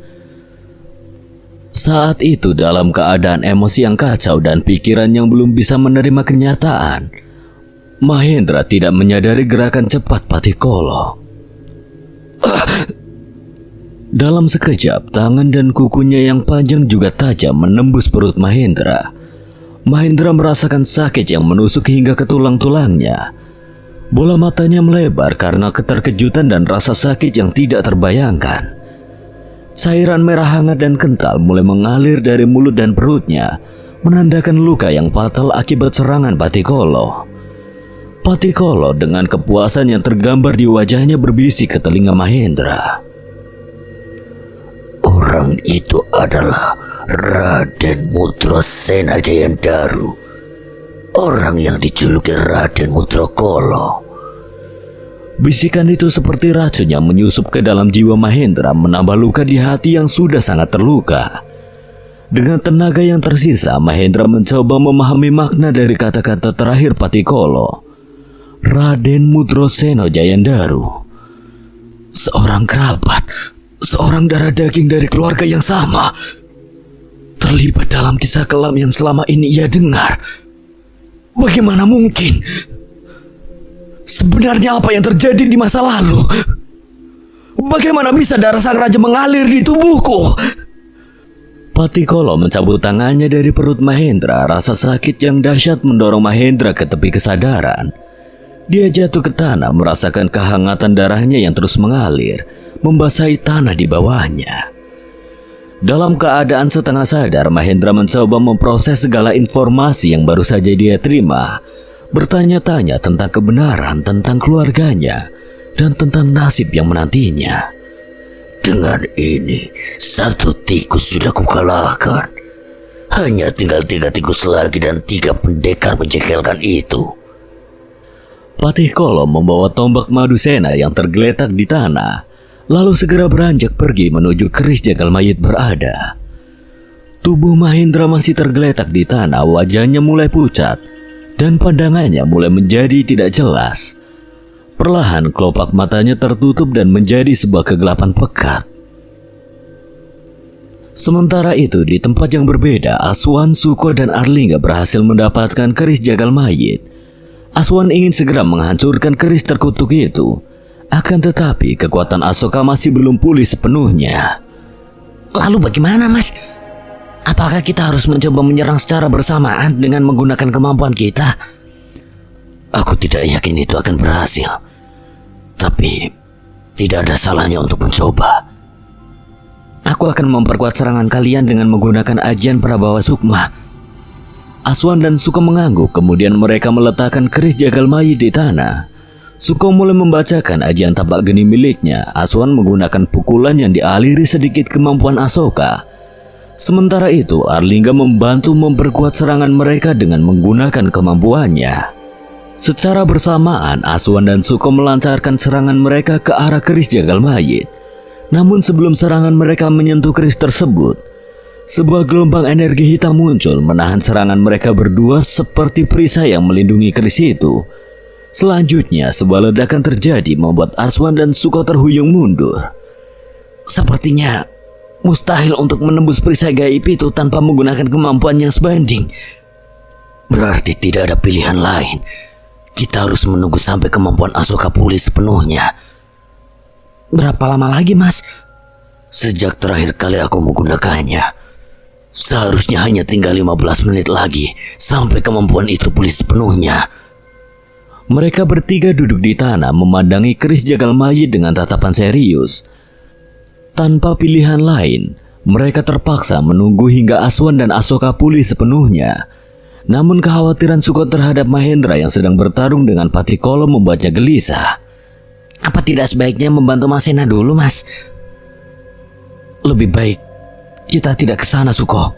Saat itu dalam keadaan emosi yang kacau dan pikiran yang belum bisa menerima kenyataan, Mahendra tidak menyadari gerakan cepat Patikolo. Dalam sekejap, tangan dan kukunya yang panjang juga tajam menembus perut Mahendra. Mahendra merasakan sakit yang menusuk hingga ke tulang-tulangnya. Bola matanya melebar karena keterkejutan dan rasa sakit yang tidak terbayangkan. Cairan merah hangat dan kental mulai mengalir dari mulut dan perutnya, menandakan luka yang fatal akibat serangan Patikolo. Patikolo dengan kepuasan yang tergambar di wajahnya berbisik ke telinga Mahendra. Orang itu adalah Raden Mudrasena Jayandaru, orang yang dijuluki Raden Mudrakala. Bisikan itu seperti racun yang menyusup ke dalam jiwa Mahendra, menambah luka di hati yang sudah sangat terluka. Dengan tenaga yang tersisa, Mahendra mencoba memahami makna dari kata-kata terakhir Patikolo. Raden Mudrasena Jayandaru, seorang kerabat, seorang darah daging dari keluarga yang sama, terlibat dalam kisah kelam yang selama ini ia dengar. Bagaimana mungkin? Sebenarnya apa yang terjadi di masa lalu? Bagaimana bisa darah sang raja mengalir di tubuhku? Patikolo mencabut tangannya dari perut Mahendra. Rasa sakit yang dahsyat mendorong Mahendra ke tepi kesadaran. Dia jatuh ke tanah, merasakan kehangatan darahnya yang terus mengalir, membasahi tanah di bawahnya. Dalam keadaan setengah sadar, Mahendra mencoba memproses segala informasi yang baru saja dia terima, bertanya-tanya tentang kebenaran, tentang keluarganya, dan tentang nasib yang menantinya. Dengan ini, satu tikus sudah kukalahkan. Hanya tinggal 3 tikus lagi dan 3 pendekar menjekelkan itu. Patikolo membawa tombak Madusena yang tergeletak di tanah, lalu segera beranjak pergi menuju keris jagal mayit berada. Tubuh Mahendra masih tergeletak di tanah, wajahnya mulai pucat, dan pandangannya mulai menjadi tidak jelas. Perlahan kelopak matanya tertutup dan menjadi sebuah kegelapan pekat. Sementara itu di tempat yang berbeda, Aswan, Suko, dan Arlingga berhasil mendapatkan keris jagal mayit. Aswan ingin segera menghancurkan keris terkutuk itu. Akan tetapi kekuatan Asoka masih belum pulih sepenuhnya. Lalu bagaimana, Mas? Apakah kita harus mencoba menyerang secara bersamaan dengan menggunakan kemampuan kita? Aku tidak yakin itu akan berhasil. Tapi tidak ada salahnya untuk mencoba. Aku akan memperkuat serangan kalian dengan menggunakan ajian Prabawa Sukma. Aswan dan Suko mengangguk, kemudian mereka meletakkan keris jagal mayit di tanah. Suko mulai membacakan ajian tapak geni miliknya. Aswan menggunakan pukulan yang dialiri sedikit kemampuan Asoka. Sementara itu, Arlingga membantu memperkuat serangan mereka dengan menggunakan kemampuannya. Secara bersamaan, Aswan dan Suko melancarkan serangan mereka ke arah keris jagal mayit. Namun sebelum serangan mereka menyentuh keris tersebut, sebuah gelombang energi hitam muncul menahan serangan mereka berdua seperti perisai yang melindungi keris itu. Selanjutnya, sebuah ledakan terjadi membuat Aswan dan Suko terhuyung mundur. Sepertinya mustahil untuk menembus perisai gaib itu tanpa menggunakan kemampuan yang sebanding. Berarti tidak ada pilihan lain. Kita harus menunggu sampai kemampuan Asoka pulih sepenuhnya. Berapa lama lagi, Mas? Sejak terakhir kali aku menggunakannya, seharusnya hanya tinggal 15 menit lagi sampai kemampuan itu pulih sepenuhnya. Mereka bertiga duduk di tanah memandangi keris jagal mayit dengan tatapan serius. Tanpa pilihan lain, mereka terpaksa menunggu hingga Aswan dan Asoka pulih sepenuhnya. Namun kekhawatiran Suko terhadap Mahendra yang sedang bertarung dengan Patikolo membuatnya gelisah. Apa tidak sebaiknya membantu Masena dulu, Mas? Lebih baik kita tidak ke sana, Suko.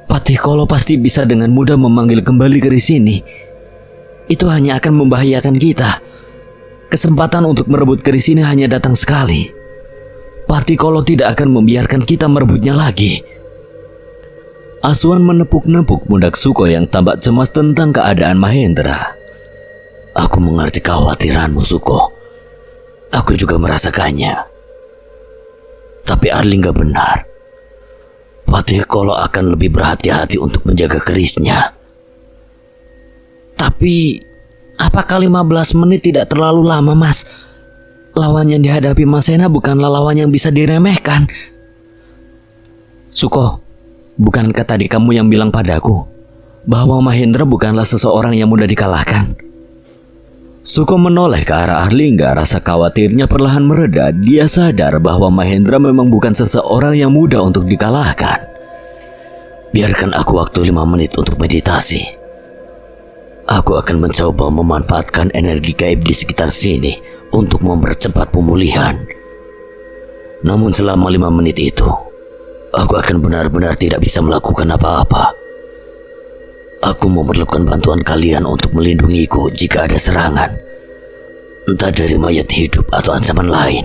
Patikolo pasti bisa dengan mudah memanggil kembali keris ini. Itu hanya akan membahayakan kita. Kesempatan untuk merebut keris ini hanya datang sekali. Patikolo tidak akan membiarkan kita merebutnya lagi. Aswan menepuk-nepuk pundak Suko yang tampak cemas tentang keadaan Mahendra. Aku mengerti kekhawatiranmu, Suko. Aku juga merasakannya. Tapi Arlingga benar. Patikolo akan lebih berhati-hati untuk menjaga kerisnya. Tapi apakah 15 menit tidak terlalu lama, Mas? Lawan yang dihadapi Masena bukanlah lawan yang bisa diremehkan. Suko, bukankah tadi kamu yang bilang padaku bahwa Mahendra bukanlah seseorang yang mudah dikalahkan? Suko menoleh ke arah Arlingga, rasa khawatirnya perlahan mereda. Dia sadar bahwa Mahendra memang bukan seseorang yang mudah untuk dikalahkan. Biarkan aku waktu 5 menit untuk meditasi. Aku akan mencoba memanfaatkan energi gaib di sekitar sini untuk mempercepat pemulihan. Namun selama 5 menit itu, aku akan benar-benar tidak bisa melakukan apa-apa. Aku memerlukan bantuan kalian untuk melindungiku jika ada serangan, entah dari mayat hidup atau ancaman lain.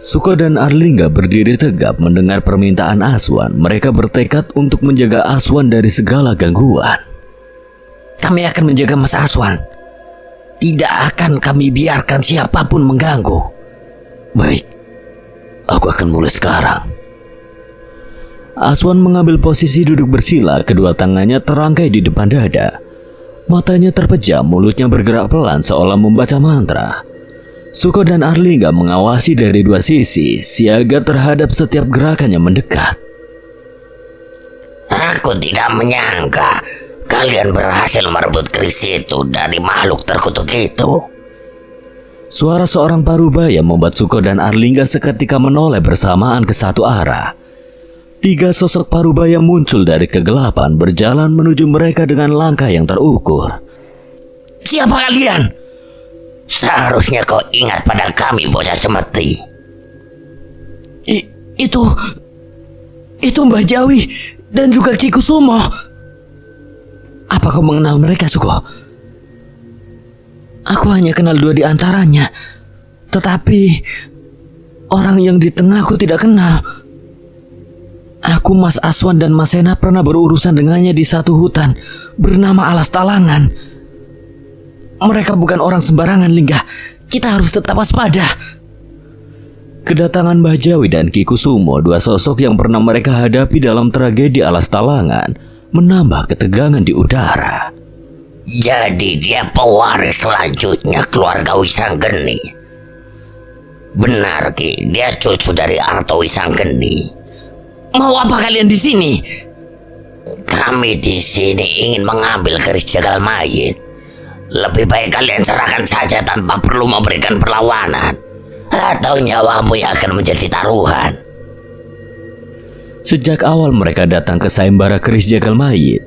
Suko dan Arlingga berdiri tegap mendengar permintaan Aswan. Mereka bertekad untuk menjaga Aswan dari segala gangguan. Kami akan menjaga Mas Aswan. Tidak akan kami biarkan siapapun mengganggu. Baik, aku akan mulai sekarang. Aswan mengambil posisi duduk bersila, kedua tangannya terangkai di depan dada. Matanya terpejam, mulutnya bergerak pelan seolah membaca mantra. Suko dan Arlingga mengawasi dari dua sisi, siaga terhadap setiap gerakannya mendekat. Aku tidak menyangka kalian berhasil merebut keris itu dari makhluk terkutuk itu. Suara seorang parubaya membuat Suko dan Arlingga seketika menoleh bersamaan ke satu arah. 3 sosok parubaya muncul dari kegelapan, berjalan menuju mereka dengan langkah yang terukur. Siapa kalian? Seharusnya kau ingat pada kami, bocah semeti. Itu Mbah Jawi dan juga Ki Kusumo. Apa kau mengenal mereka, Suko? Aku hanya kenal 2 di antaranya. Tetapi orang yang di tengah aku tidak kenal. Aku, Mas Aswan dan Mas Sena pernah berurusan dengannya di satu hutan bernama Alas Talangan. Mereka bukan orang sembarangan, Lingga. Kita harus tetap waspada. Kedatangan Mbah Jawi dan Ki Kusumo, 2 sosok yang pernah mereka hadapi dalam tragedi Alas Talangan, menambah ketegangan di udara. Jadi dia pewaris selanjutnya keluarga Wisanggeni. Benar, Ki, dia cucu dari Arto Wisanggeni. Mau apa kalian di sini? Kami di sini ingin mengambil keris jagal mayit. Lebih baik kalian serahkan saja tanpa perlu memberikan perlawanan, atau nyawamu yang akan menjadi taruhan. Sejak awal mereka datang ke sayembara keris jagal mayit,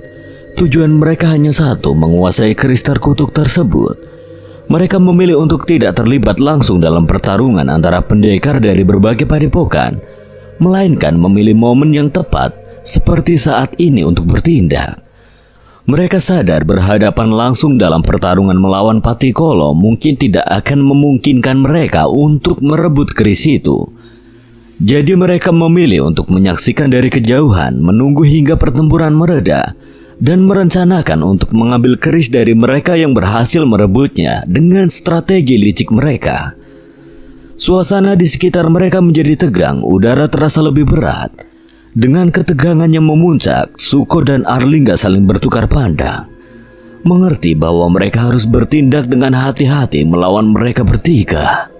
Tujuan mereka hanya satu, menguasai keris terkutuk tersebut. Mereka memilih untuk tidak terlibat langsung dalam pertarungan antara pendekar dari berbagai padepokan, melainkan memilih momen yang tepat seperti saat ini untuk bertindak. Mereka sadar berhadapan langsung dalam pertarungan melawan Patikolo mungkin tidak akan memungkinkan mereka untuk merebut keris itu. Jadi mereka memilih untuk menyaksikan dari kejauhan, menunggu hingga pertempuran mereda, dan merencanakan untuk mengambil keris dari mereka yang berhasil merebutnya dengan strategi licik mereka. Suasana di sekitar mereka menjadi tegang, udara terasa lebih berat. Dengan ketegangan yang memuncak, Suko dan Arlingga saling bertukar pandang, mengerti bahwa mereka harus bertindak dengan hati-hati melawan mereka bertiga.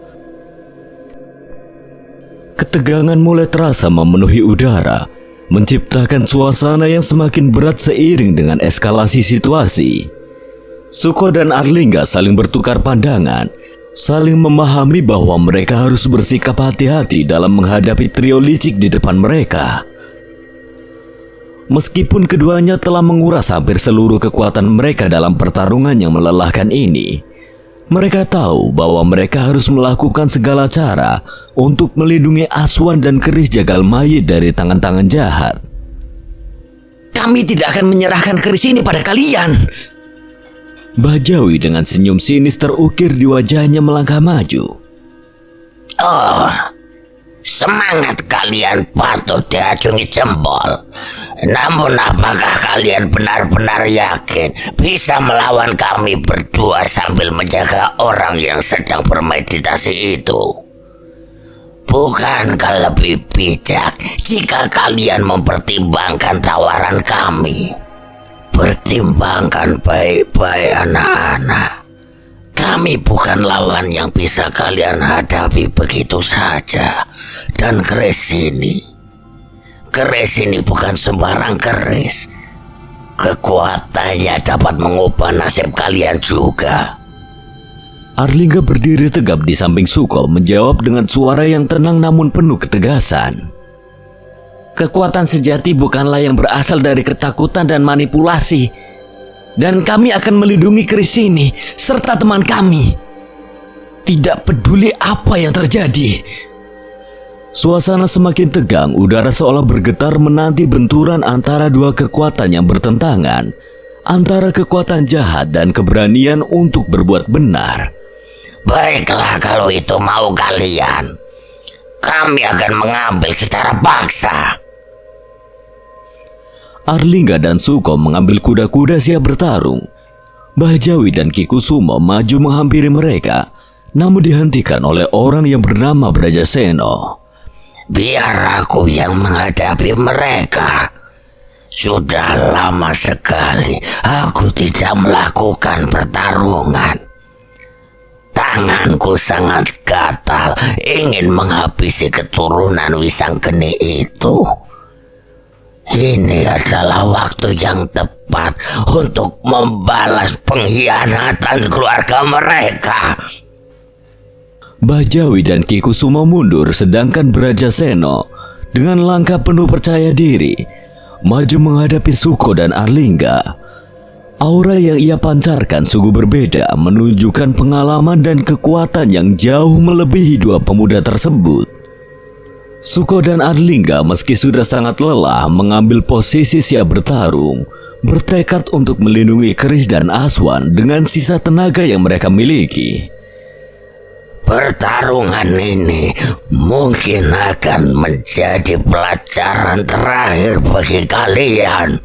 Ketegangan mulai terasa memenuhi udara, menciptakan suasana yang semakin berat seiring dengan eskalasi situasi. Suko dan Arlingga saling bertukar pandangan, saling memahami bahwa mereka harus bersikap hati-hati dalam menghadapi trio licik di depan mereka. Meskipun keduanya telah menguras hampir seluruh kekuatan mereka dalam pertarungan yang melelahkan ini, mereka tahu bahwa mereka harus melakukan segala cara untuk melindungi Aswan dan keris jagal mayit dari tangan-tangan jahat. Kami tidak akan menyerahkan keris ini pada kalian. Bajawi dengan senyum sinis terukir di wajahnya melangkah maju. Oh, semangat kalian patut diacungi jempol. Namun apakah kalian benar-benar yakin bisa melawan kami berdua sambil menjaga orang yang sedang bermeditasi itu? Bukankah lebih bijak jika kalian mempertimbangkan tawaran kami? Pertimbangkan baik-baik anak-anak. Kami bukan lawan yang bisa kalian hadapi begitu saja. Dan keris ini bukan sembarang keris. Kekuatannya dapat mengubah nasib kalian juga. Arlingga berdiri tegap di samping Suko, menjawab dengan suara yang tenang namun penuh ketegasan. Kekuatan sejati bukanlah yang berasal dari ketakutan dan manipulasi. Dan kami akan melindungi keris ini serta teman kami. Tidak peduli apa yang terjadi. Suasana semakin tegang, udara seolah bergetar menanti benturan antara dua kekuatan yang bertentangan, antara kekuatan jahat dan keberanian untuk berbuat benar. Baiklah kalau itu mau kalian. Kami akan mengambil secara paksa. Arlingga dan Suko mengambil kuda-kuda siap bertarung. Bajawi dan Kikusumo maju menghampiri mereka, namun dihentikan oleh orang yang bernama Brajaseno. Biar aku yang menghadapi mereka. Sudah lama sekali aku tidak melakukan pertarungan. Tanganku sangat gatal, ingin menghabisi keturunan Wisanggeni itu. Ini adalah waktu yang tepat untuk membalas pengkhianatan keluarga mereka. Bajawi dan Kikusumo mundur, sedangkan Brajaseno dengan langkah penuh percaya diri maju menghadapi Suko dan Arlingga. Aura yang ia pancarkan sungguh berbeda, menunjukkan pengalaman dan kekuatan yang jauh melebihi dua pemuda tersebut. Suko dan Arlingga meski sudah sangat lelah mengambil posisi siap bertarung, bertekad untuk melindungi keris dan Aswan dengan sisa tenaga yang mereka miliki. Pertarungan ini mungkin akan menjadi pelajaran terakhir bagi kalian.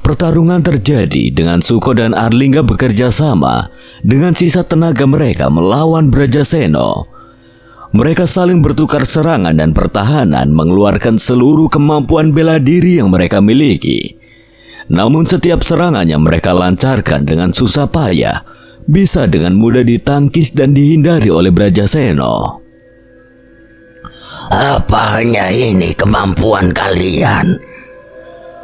Pertarungan terjadi dengan Suko dan Arlingga bekerja sama dengan sisa tenaga mereka melawan Brajaseno. Mereka saling bertukar serangan dan pertahanan, mengeluarkan seluruh kemampuan bela diri yang mereka miliki. Namun setiap serangan yang mereka lancarkan dengan susah payah bisa dengan mudah ditangkis dan dihindari oleh Brajaseno. Apa hanya ini kemampuan kalian?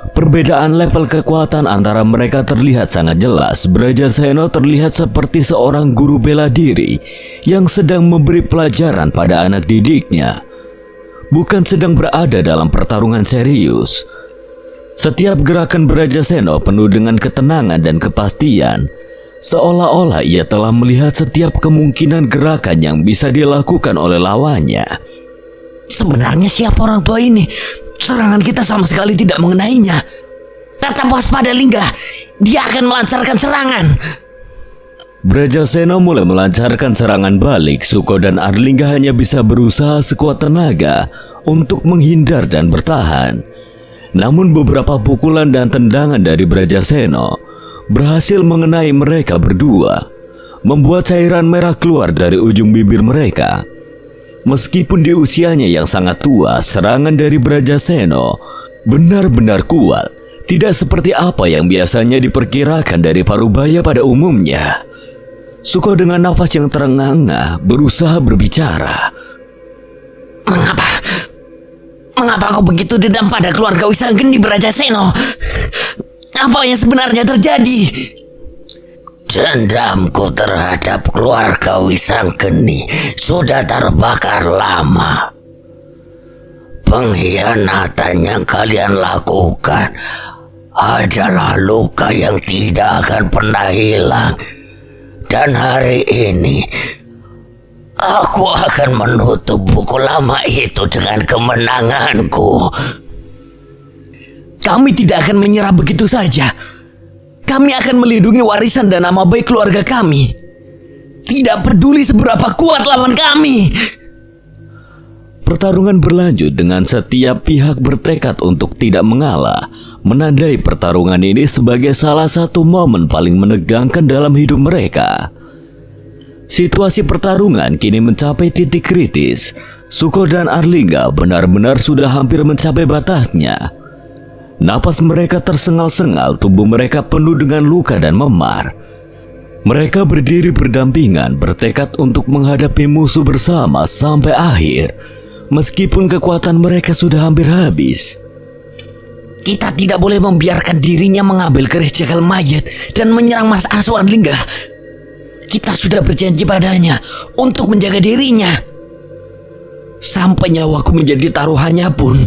Perbedaan level kekuatan antara mereka terlihat sangat jelas. Brajaseno terlihat seperti seorang guru bela diri yang sedang memberi pelajaran pada anak didiknya, bukan sedang berada dalam pertarungan serius. Setiap gerakan Brajasena penuh dengan ketenangan dan kepastian, seolah-olah ia telah melihat setiap kemungkinan gerakan yang bisa dilakukan oleh lawannya. Sebenarnya siapa orang tua ini? Serangan kita sama sekali tidak mengenainya. Tetap waspada, Lingga. Dia akan melancarkan serangan. Brajasena mulai melancarkan serangan balik. Suko dan Arlingga hanya bisa berusaha sekuat tenaga untuk menghindar dan bertahan. Namun beberapa pukulan dan tendangan dari Brajasena berhasil mengenai mereka berdua, membuat cairan merah keluar dari ujung bibir mereka. Meskipun di usianya yang sangat tua, serangan dari Brajasena benar-benar kuat, tidak seperti apa yang biasanya diperkirakan dari Parubaya pada umumnya. Suko dengan nafas yang terengah-engah berusaha berbicara. Mengapa kau begitu dendam pada keluarga Wisanggeni, Brajasena? Apa yang sebenarnya terjadi? Dendamku terhadap keluarga Wisanggeni sudah terbakar lama. Pengkhianatan yang kalian lakukan adalah luka yang tidak akan pernah hilang. Dan hari ini aku akan menutup buku lama itu dengan kemenanganku. Kami tidak akan menyerah begitu saja. Kami akan melindungi warisan dan nama baik keluarga kami. Tidak peduli seberapa kuat lawan kami. Pertarungan berlanjut dengan setiap pihak bertekad untuk tidak mengalah, menandai pertarungan ini sebagai salah satu momen paling menegangkan dalam hidup mereka. Situasi pertarungan kini mencapai titik kritis. Suko dan Arlingga benar-benar sudah hampir mencapai batasnya. Napas mereka tersengal-sengal, tubuh mereka penuh dengan luka dan memar. Mereka berdiri berdampingan, bertekad untuk menghadapi musuh bersama sampai akhir. Meskipun kekuatan mereka sudah hampir habis. Kita tidak boleh membiarkan dirinya mengambil keris jagal mayat dan menyerang Mas Aswan, Lingga. Kita sudah berjanji padanya untuk menjaga dirinya. Sampai nyawaku menjadi taruhannya pun,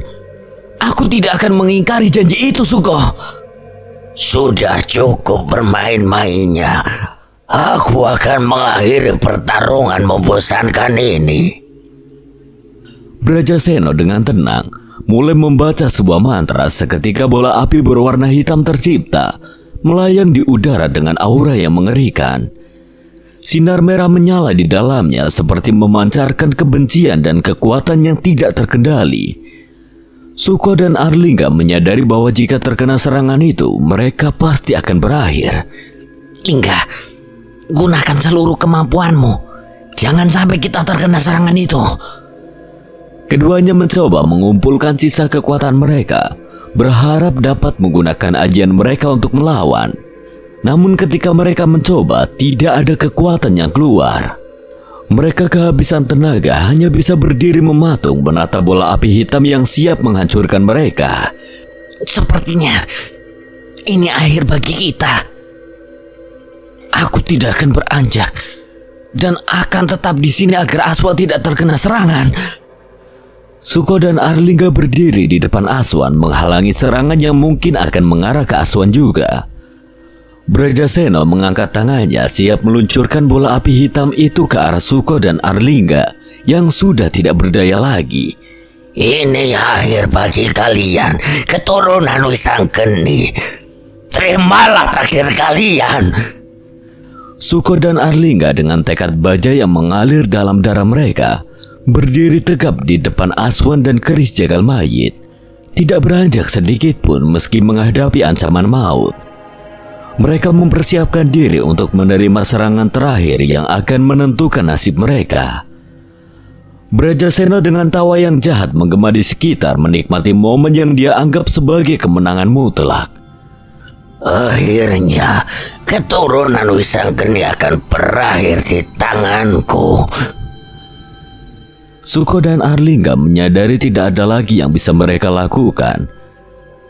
aku tidak akan mengingkari janji itu, Suko. Sudah cukup bermain-mainnya. Aku akan mengakhiri pertarungan membosankan ini. Brajasena dengan tenang mulai membaca sebuah mantra. Seketika bola api berwarna hitam tercipta, melayang di udara dengan aura yang mengerikan. Sinar merah menyala di dalamnya seperti memancarkan kebencian dan kekuatan yang tidak terkendali. Suko dan Arlingga menyadari bahwa jika terkena serangan itu, mereka pasti akan berakhir. Lingga, gunakan seluruh kemampuanmu. Jangan sampai kita terkena serangan itu. Keduanya mencoba mengumpulkan sisa kekuatan mereka, berharap dapat menggunakan ajian mereka untuk melawan. Namun ketika mereka mencoba, tidak ada kekuatan yang keluar. Mereka kehabisan tenaga, hanya bisa berdiri mematung menatap bola api hitam yang siap menghancurkan mereka. Sepertinya ini akhir bagi kita. Aku tidak akan beranjak dan akan tetap di sini agar Aswan tidak terkena serangan. Suko dan Arlingga berdiri di depan Aswan, menghalangi serangan yang mungkin akan mengarah ke Aswan juga. Brajasena mengangkat tangannya siap meluncurkan bola api hitam itu ke arah Suko dan Arlingga yang sudah tidak berdaya lagi. Ini akhir bagi kalian, keturunan Wisanggeni. Terimalah takdir kalian. Suko dan Arlingga dengan tekad baja yang mengalir dalam darah mereka berdiri tegap di depan Aswan dan keris jagal mayit, tidak beranjak sedikit pun meski menghadapi ancaman maut. Mereka mempersiapkan diri untuk menerima serangan terakhir yang akan menentukan nasib mereka. Brajasena dengan tawa yang jahat menggema di sekitar, menikmati momen yang dia anggap sebagai kemenangan mutlak. Akhirnya, keturunan Wisanggeni akan berakhir di tanganku. Suko dan Arlingga menyadari tidak ada lagi yang bisa mereka lakukan.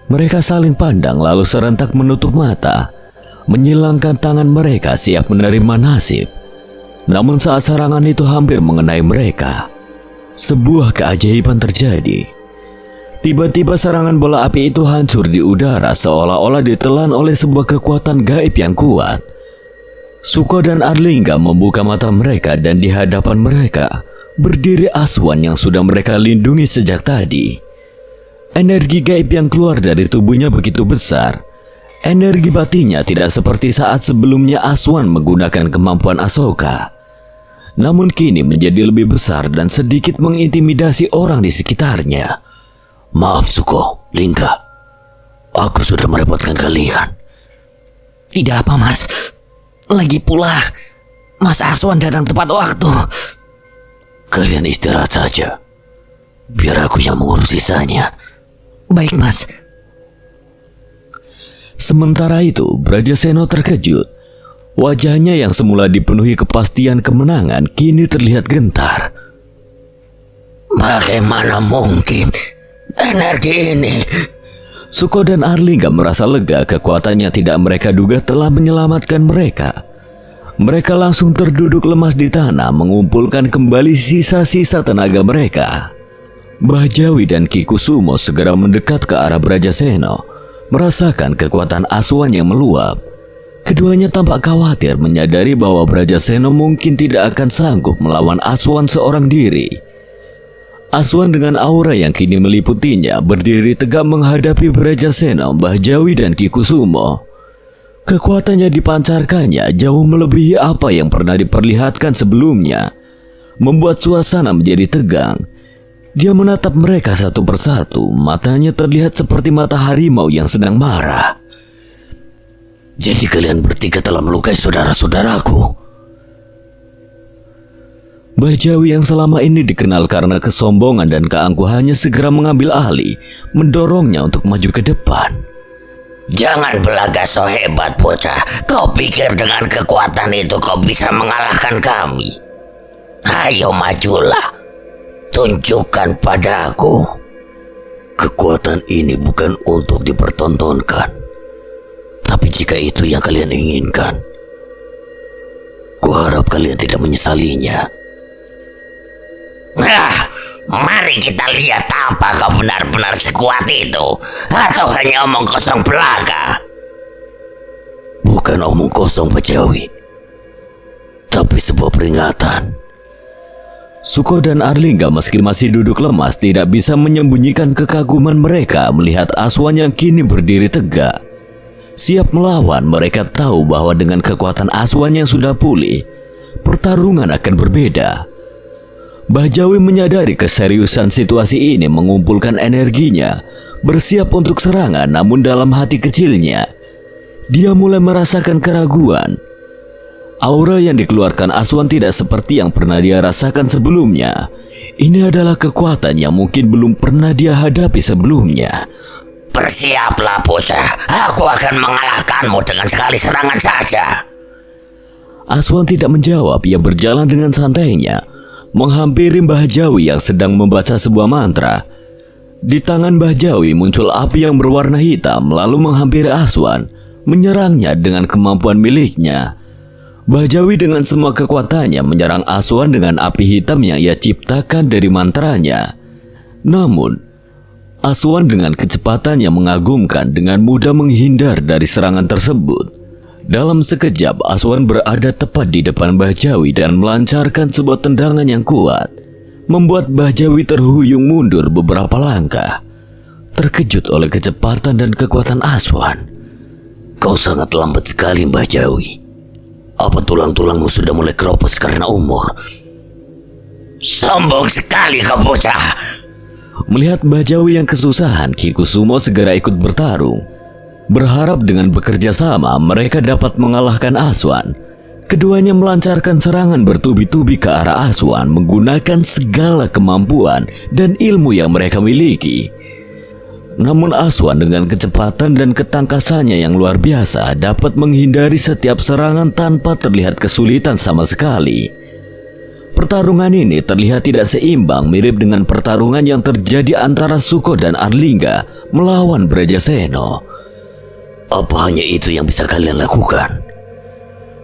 Mereka saling pandang lalu serentak menutup mata, menyilangkan tangan mereka siap menerima nasib. Namun saat serangan itu hampir mengenai mereka, sebuah keajaiban terjadi. Tiba-tiba serangan bola api itu hancur di udara seolah-olah ditelan oleh sebuah kekuatan gaib yang kuat. Suko dan Arlingga membuka mata mereka dan di hadapan mereka berdiri Aswan yang sudah mereka lindungi sejak tadi. Energi gaib yang keluar dari tubuhnya begitu besar. Energi batinnya tidak seperti saat sebelumnya Aswan menggunakan kemampuan Asoka. Namun kini menjadi lebih besar dan sedikit mengintimidasi orang di sekitarnya. Maaf Suko, Lingga. Aku sudah merepotkan kalian. Tidak apa mas. Lagi pula Mas Aswan datang tepat waktu. Kalian istirahat saja. Biar aku yang mengurus sisanya. Baik mas. Sementara itu, Brajasena terkejut. Wajahnya yang semula dipenuhi kepastian kemenangan kini terlihat gentar. Bagaimana mungkin energi ini? Suko dan Arlingga merasa lega kekuatannya tidak mereka duga telah menyelamatkan mereka. Mereka langsung terduduk lemas di tanah mengumpulkan kembali sisa-sisa tenaga mereka. Mbah Jawi dan Ki Kusumo segera mendekat ke arah Brajasena, merasakan kekuatan Aswan yang meluap. Keduanya tampak khawatir menyadari bahwa Brajasena mungkin tidak akan sanggup melawan Aswan seorang diri. Aswan dengan aura yang kini meliputinya berdiri tegak menghadapi Brajasena, Mbah Jawi dan Ki Kusumo. Kekuatannya dipancarkannya jauh melebihi apa yang pernah diperlihatkan sebelumnya, membuat suasana menjadi tegang. Dia menatap mereka satu persatu, matanya terlihat seperti mata harimau yang sedang marah. Jadi kalian bertiga telah melukai saudara-saudaraku. Mbah Jawi yang selama ini dikenal karena kesombongan dan keangkuhannya segera mengambil alih, mendorongnya untuk maju ke depan. Jangan belaga so hebat bocah. Kau pikir dengan kekuatan itu kau bisa mengalahkan kami? Ayo majulah. Tunjukkan padaku. Kekuatan ini bukan untuk dipertontonkan. Tapi jika itu yang kalian inginkan, kuharap kalian tidak menyesalinya. Mari kita lihat apa kau benar-benar sekuat itu, atau hanya omong kosong belaka. Bukan omong kosong Pak Jawi, tapi sebuah peringatan. Suko dan Arlingga meski masih duduk lemas tidak bisa menyembunyikan kekaguman mereka melihat Aswan yang kini berdiri tegak. Siap melawan, mereka tahu bahwa dengan kekuatan Aswan yang sudah pulih, pertarungan akan berbeda. Mbah Jawi menyadari keseriusan situasi ini mengumpulkan energinya, bersiap untuk serangan, namun dalam hati kecilnya, dia mulai merasakan keraguan. Aura yang dikeluarkan Aswan tidak seperti yang pernah dia rasakan sebelumnya. Ini adalah kekuatan yang mungkin belum pernah dia hadapi sebelumnya. Bersiaplah bocah, aku akan mengalahkanmu dengan sekali serangan saja. Aswan tidak menjawab, ia berjalan dengan santainya, menghampiri Mbah Jawi yang sedang membaca sebuah mantra. Di tangan Mbah Jawi muncul api yang berwarna hitam lalu menghampiri Aswan, menyerangnya dengan kemampuan miliknya. Mbah Jawi dengan semua kekuatannya menyerang Aswan dengan api hitam yang ia ciptakan dari mantranya. Namun, Aswan dengan kecepatan yang mengagumkan dengan mudah menghindar dari serangan tersebut. Dalam sekejap, Aswan berada tepat di depan Mbah Jawi dan melancarkan sebuah tendangan yang kuat, membuat Mbah Jawi terhuyung mundur beberapa langkah, terkejut oleh kecepatan dan kekuatan Aswan. Kau sangat lambat sekali Mbah Jawi. Apa tulang-tulangmu sudah mulai keropos karena umur? Sombong sekali kau bocah. Melihat Mbah Jawi yang kesusahan, Ki Kusumo segera ikut bertarung. Berharap dengan bekerja sama mereka dapat mengalahkan Aswan. Keduanya melancarkan serangan bertubi-tubi ke arah Aswan menggunakan segala kemampuan dan ilmu yang mereka miliki. Namun Aswan dengan kecepatan dan ketangkasannya yang luar biasa dapat menghindari setiap serangan tanpa terlihat kesulitan sama sekali. Pertarungan ini terlihat tidak seimbang, mirip dengan pertarungan yang terjadi antara Suko dan Arlingga melawan Brajasena. Apa hanya itu yang bisa kalian lakukan?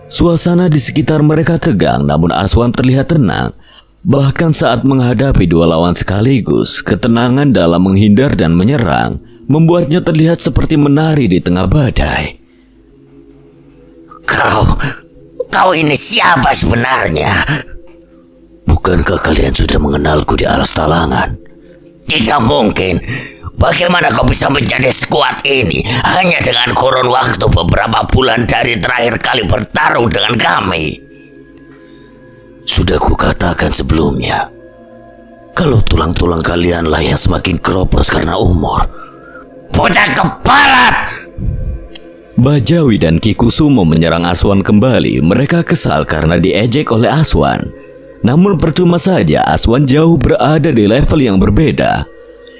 Suasana di sekitar mereka tegang, namun Aswan terlihat tenang. Bahkan saat menghadapi dua lawan sekaligus, ketenangan dalam menghindar dan menyerang membuatnya terlihat seperti menari di tengah badai. Kau ini siapa sebenarnya? Bukankah kalian sudah mengenalku di alas talangan? Tidak mungkin. Bagaimana kau bisa menjadi sekuat ini hanya dengan kurun waktu beberapa bulan dari terakhir kali bertarung dengan kami? Sudah kukatakan sebelumnya, kalau tulang-tulang kalianlah yang semakin keropos karena umur. Bocah keparat! Bajawi dan Ki Kusumo menyerang Aswan kembali. Mereka kesal karena diejek oleh Aswan. Namun percuma saja, Aswan jauh berada di level yang berbeda.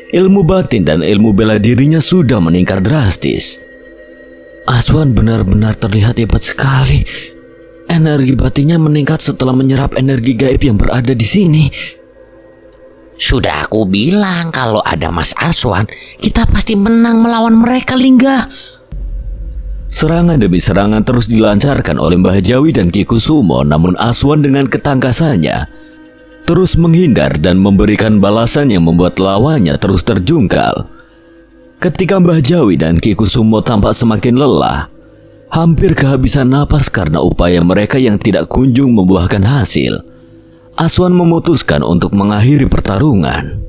Ilmu batin dan ilmu bela dirinya sudah meningkat drastis. Aswan benar-benar terlihat hebat sekali. Energi batinnya meningkat setelah menyerap energi gaib yang berada di sini. Sudah aku bilang kalau ada Mas Aswan, kita pasti menang melawan mereka, Lingga. Serangan demi serangan terus dilancarkan oleh Mbah Jawi dan Ki Kusumo, namun Aswan dengan ketangkasannya terus menghindar dan memberikan balasan yang membuat lawannya terus terjungkal. Ketika Mbah Jawi dan Ki Kusumo tampak semakin lelah, hampir kehabisan napas karena upaya mereka yang tidak kunjung membuahkan hasil, Aswan memutuskan untuk mengakhiri pertarungan.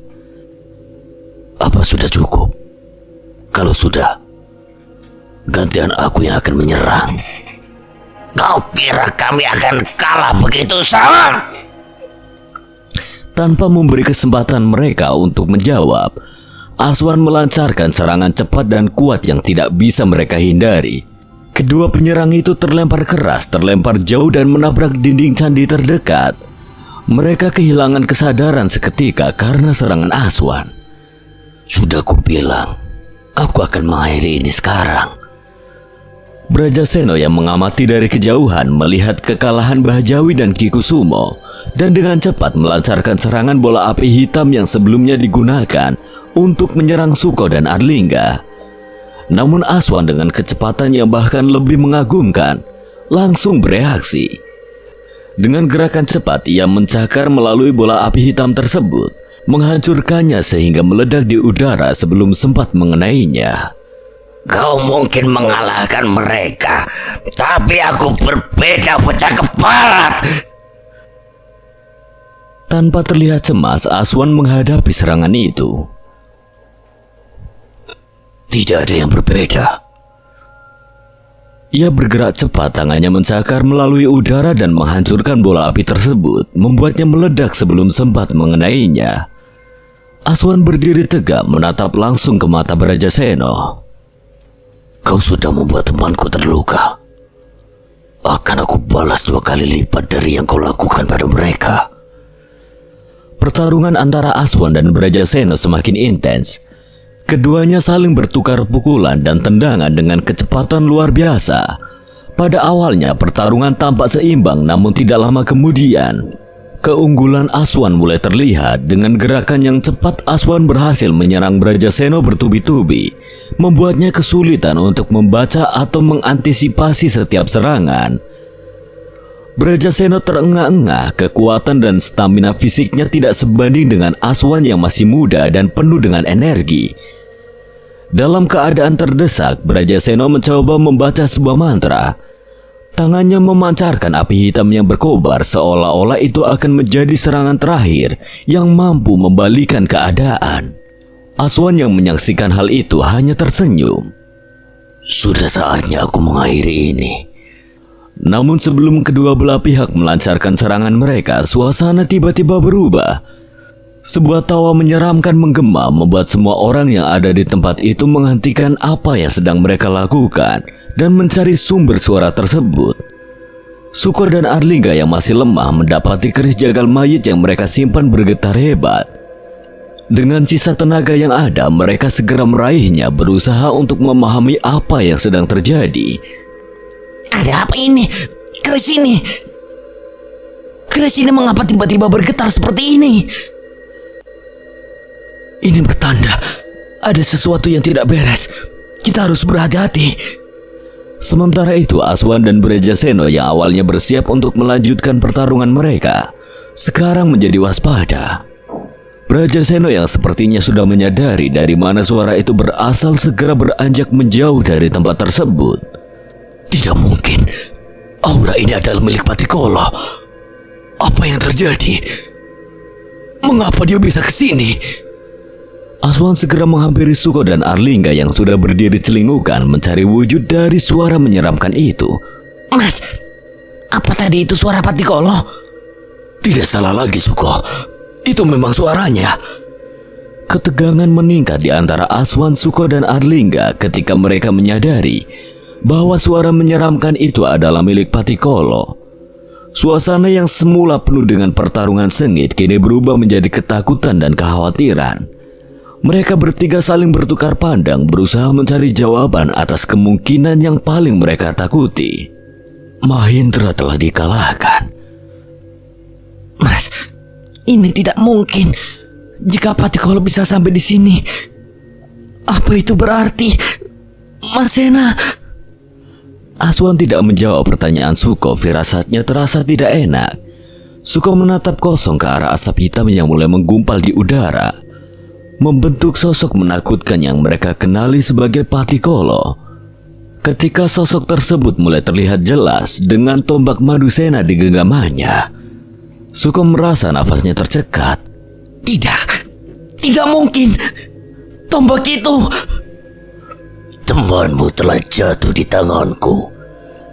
Apa sudah cukup? Kalau sudah, gantian aku yang akan menyerang. Kau kira kami akan kalah begitu saja? Tanpa memberi kesempatan mereka untuk menjawab, Aswan melancarkan serangan cepat dan kuat yang tidak bisa mereka hindari. Kedua penyerang itu terlempar keras, terlempar jauh dan menabrak dinding candi terdekat. Mereka kehilangan kesadaran seketika karena serangan Aswan. Sudah kubilang, aku akan mengakhiri ini sekarang. Brajaseno yang mengamati dari kejauhan melihat kekalahan Mbah Jawi dan Ki Kusumo dan dengan cepat melancarkan serangan bola api hitam yang sebelumnya digunakan untuk menyerang Suko dan Arlingga. Namun Aswan dengan kecepatan yang bahkan lebih mengagumkan langsung bereaksi. Dengan gerakan cepat ia mencakar melalui bola api hitam tersebut, menghancurkannya sehingga meledak di udara sebelum sempat mengenainya. Kau mungkin mengalahkan mereka, tapi aku berbeda, bocah keparat. Tanpa terlihat cemas, Aswan menghadapi serangan itu. Tidak ada yang berbeda. Ia bergerak cepat, tangannya mencakar melalui udara dan menghancurkan bola api tersebut, membuatnya meledak sebelum sempat mengenainya. Aswan berdiri tegak menatap langsung ke mata Brajaseno. Kau sudah membuat temanku terluka. Akan aku balas 2 kali lipat dari yang kau lakukan pada mereka. Pertarungan antara Aswan dan Brajaseno semakin intens. Keduanya saling bertukar pukulan dan tendangan dengan kecepatan luar biasa. Pada awalnya pertarungan tampak seimbang, namun tidak lama kemudian keunggulan Aswan mulai terlihat. Dengan gerakan yang cepat, Aswan berhasil menyerang Brajaseno bertubi-tubi, membuatnya kesulitan untuk membaca atau mengantisipasi setiap serangan. Brajaseno terengah-engah, kekuatan dan stamina fisiknya tidak sebanding dengan Aswan yang masih muda dan penuh dengan energi. Dalam keadaan terdesak, Brajaseno mencoba membaca sebuah mantra. Tangannya memancarkan api hitam yang berkobar seolah-olah itu akan menjadi serangan terakhir yang mampu membalikan keadaan. Aswan yang menyaksikan hal itu hanya tersenyum. Sudah saatnya aku mengakhiri ini. Namun sebelum kedua belah pihak melancarkan serangan mereka, suasana tiba-tiba berubah. Sebuah tawa menyeramkan menggema membuat semua orang yang ada di tempat itu menghentikan apa yang sedang mereka lakukan dan mencari sumber suara tersebut. Sukor dan Arlingga yang masih lemah mendapati keris jagal mayit yang mereka simpan bergetar hebat. Dengan sisa tenaga yang ada, mereka segera meraihnya, berusaha untuk memahami apa yang sedang terjadi. Ada apa ini? Keris ini? Keris ini mengapa tiba-tiba bergetar seperti ini? Ini bertanda ada sesuatu yang tidak beres. Kita harus berhati-hati. Sementara itu, Aswan dan Brajaseno yang awalnya bersiap untuk melanjutkan pertarungan mereka sekarang menjadi waspada. Brajaseno yang sepertinya sudah menyadari dari mana suara itu berasal segera beranjak menjauh dari tempat tersebut. Tidak mungkin. Aura ini adalah milik Patikolo. Apa yang terjadi? Mengapa dia bisa ke sini? Aswan segera menghampiri Suko dan Arlingga yang sudah berdiri celingukan mencari wujud dari suara menyeramkan itu. Mas, apa tadi itu suara Patikolo? Tidak salah lagi, Suko. Itu memang suaranya. Ketegangan meningkat di antara Aswan, Suko, dan Arlingga ketika mereka menyadari bahwa suara menyeramkan itu adalah milik Patikolo. Suasana yang semula penuh dengan pertarungan sengit kini berubah menjadi ketakutan dan kekhawatiran. Mereka bertiga saling bertukar pandang, berusaha mencari jawaban atas kemungkinan yang paling mereka takuti. Mahendra telah dikalahkan. Mas, ini tidak mungkin. Jika Patikolo bisa sampai di sini, apa itu berarti? Mas Sena. Aswan tidak menjawab pertanyaan Suko, firasatnya terasa tidak enak. Suko menatap kosong ke arah asap hitam yang mulai menggumpal di udara, membentuk sosok menakutkan yang mereka kenali sebagai Patikolo. Ketika sosok tersebut mulai terlihat jelas dengan tombak Madusena di genggamannya, Suko merasa nafasnya tercekat. Tidak mungkin. Tombak itu. Temanmu telah jatuh di tanganku.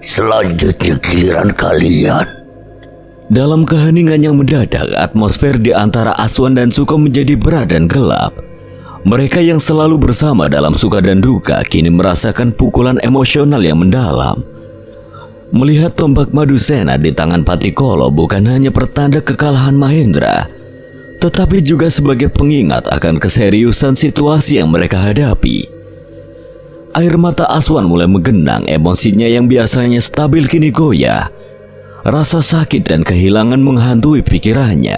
Selanjutnya giliran kalian. Dalam keheningan yang mendadak, atmosfer di antara Aswan dan Suko menjadi berat dan gelap. Mereka yang selalu bersama dalam suka dan duka kini merasakan pukulan emosional yang mendalam. Melihat tombak Madusena di tangan Patikolo bukan hanya pertanda kekalahan Mahendra, tetapi juga sebagai pengingat akan keseriusan situasi yang mereka hadapi. Air mata Aswan mulai menggenang, emosinya yang biasanya stabil kini goyah. Rasa sakit dan kehilangan menghantui pikirannya,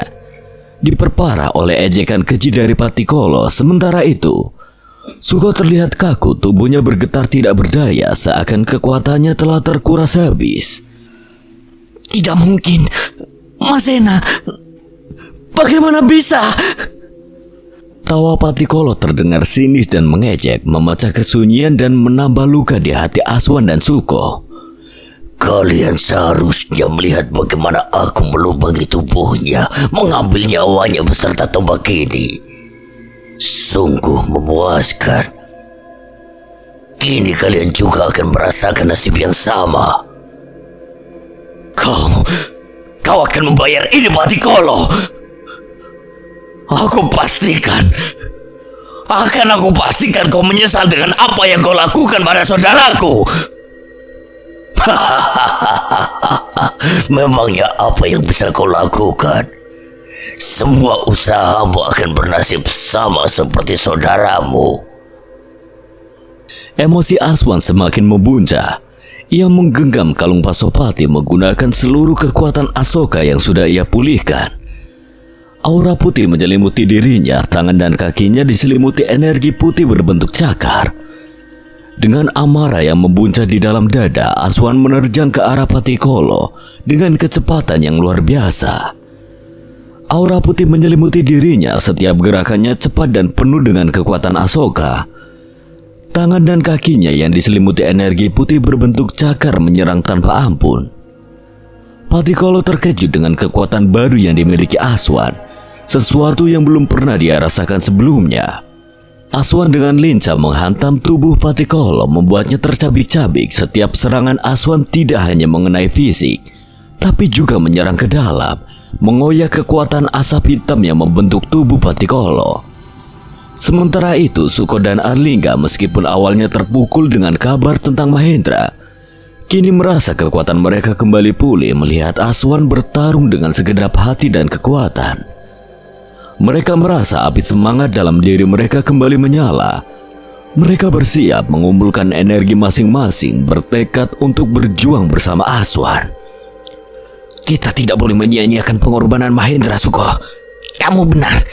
diperparah oleh ejekan keji dari Patikolo. Sementara itu, Suko terlihat kaku, tubuhnya bergetar tidak berdaya, seakan kekuatannya telah terkuras habis. Tidak mungkin. Mas Sena, bagaimana bisa? Tawa Patikolo terdengar sinis dan mengejek, memecah kesunyian dan menambah luka di hati Aswan dan Suko. Kalian seharusnya melihat bagaimana aku melubangi tubuhnya, mengambil nyawanya beserta tombak ini. Sungguh memuaskan. Kini kalian juga akan merasakan nasib yang sama. Kau akan membayar ini, Patikolo. Aku pastikan kau menyesal dengan apa yang kau lakukan pada saudaraku. Memangnya apa yang bisa kau lakukan? Semua usahamu akan bernasib sama seperti saudaramu. Emosi Aswan semakin membuncah. Ia menggenggam kalung Pasopati menggunakan seluruh kekuatan Asoka yang sudah ia pulihkan. Aura putih menyelimuti dirinya, tangan dan kakinya diselimuti energi putih berbentuk cakar. Dengan amarah yang membuncah di dalam dada, Aswan menerjang ke arah Patikolo dengan kecepatan yang luar biasa. Aura putih menyelimuti dirinya, setiap gerakannya cepat dan penuh dengan kekuatan Asoka. Tangan dan kakinya yang diselimuti energi putih berbentuk cakar menyerang tanpa ampun. Patikolo terkejut dengan kekuatan baru yang dimiliki Aswan, sesuatu yang belum pernah dia rasakan sebelumnya. Aswan dengan lincah menghantam tubuh Patikolo, membuatnya tercabik-cabik. Setiap serangan Aswan tidak hanya mengenai fisik, tapi juga menyerang ke dalam, mengoyak kekuatan asap hitam yang membentuk tubuh Patikolo. Sementara itu, Suko dan Arlingga meskipun awalnya terpukul dengan kabar tentang Mahendra, kini merasa kekuatan mereka kembali pulih melihat Aswan bertarung dengan segenap hati dan kekuatan. Mereka merasa api semangat dalam diri mereka kembali menyala. Mereka bersiap mengumpulkan energi masing-masing, bertekad untuk berjuang bersama Aswan. Kita tidak boleh menyia-nyiakan pengorbanan Mahendra, Suko. Kamu benar.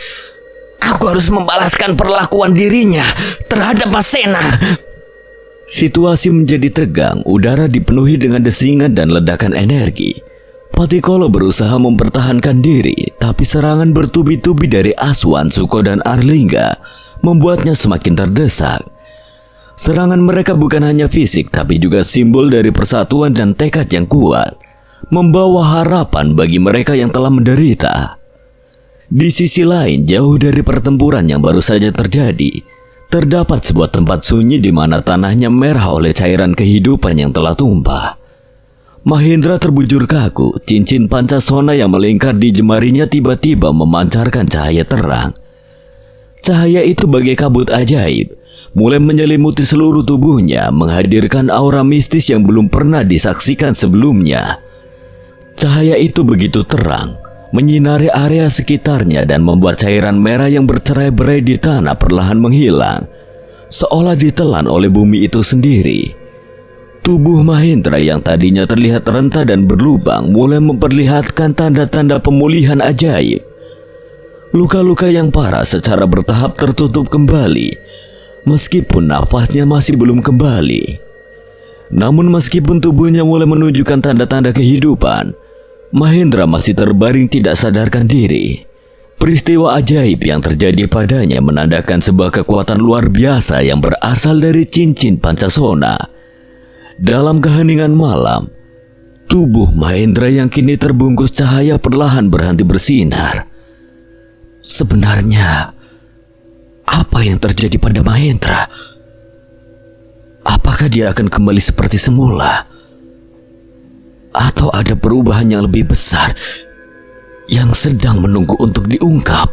Aku harus membalaskan perlakuan dirinya terhadap Mas Sena. Situasi menjadi tegang, udara dipenuhi dengan desingan dan ledakan energi. Patikolo berusaha mempertahankan diri, tapi serangan bertubi-tubi dari Aswan, Suko, dan Arlingga membuatnya semakin terdesak. Serangan mereka bukan hanya fisik, tapi juga simbol dari persatuan dan tekad yang kuat, membawa harapan bagi mereka yang telah menderita. Di sisi lain, jauh dari pertempuran yang baru saja terjadi, terdapat sebuah tempat sunyi di mana tanahnya merah oleh cairan kehidupan yang telah tumpah. Mahendra terbujur kaku, cincin pancasona yang melingkar di jemarinya tiba-tiba memancarkan cahaya terang. Cahaya itu bagai kabut ajaib, mulai menyelimuti seluruh tubuhnya, menghadirkan aura mistis yang belum pernah disaksikan sebelumnya. Cahaya itu begitu terang, menyinari area sekitarnya dan membuat cairan merah yang bercerai-berai di tanah perlahan menghilang, seolah ditelan oleh bumi itu sendiri. Tubuh Mahendra yang tadinya terlihat renta dan berlubang mulai memperlihatkan tanda-tanda pemulihan ajaib. Luka-luka yang parah secara bertahap tertutup kembali, meskipun nafasnya masih belum kembali. Namun meskipun tubuhnya mulai menunjukkan tanda-tanda kehidupan, Mahendra masih terbaring tidak sadarkan diri. Peristiwa ajaib yang terjadi padanya menandakan sebuah kekuatan luar biasa yang berasal dari cincin pancasona. Dalam keheningan malam, tubuh Mahendra yang kini terbungkus cahaya perlahan berhenti bersinar. Sebenarnya, apa yang terjadi pada Mahendra? Apakah dia akan kembali seperti semula? Atau ada perubahan yang lebih besar yang sedang menunggu untuk diungkap?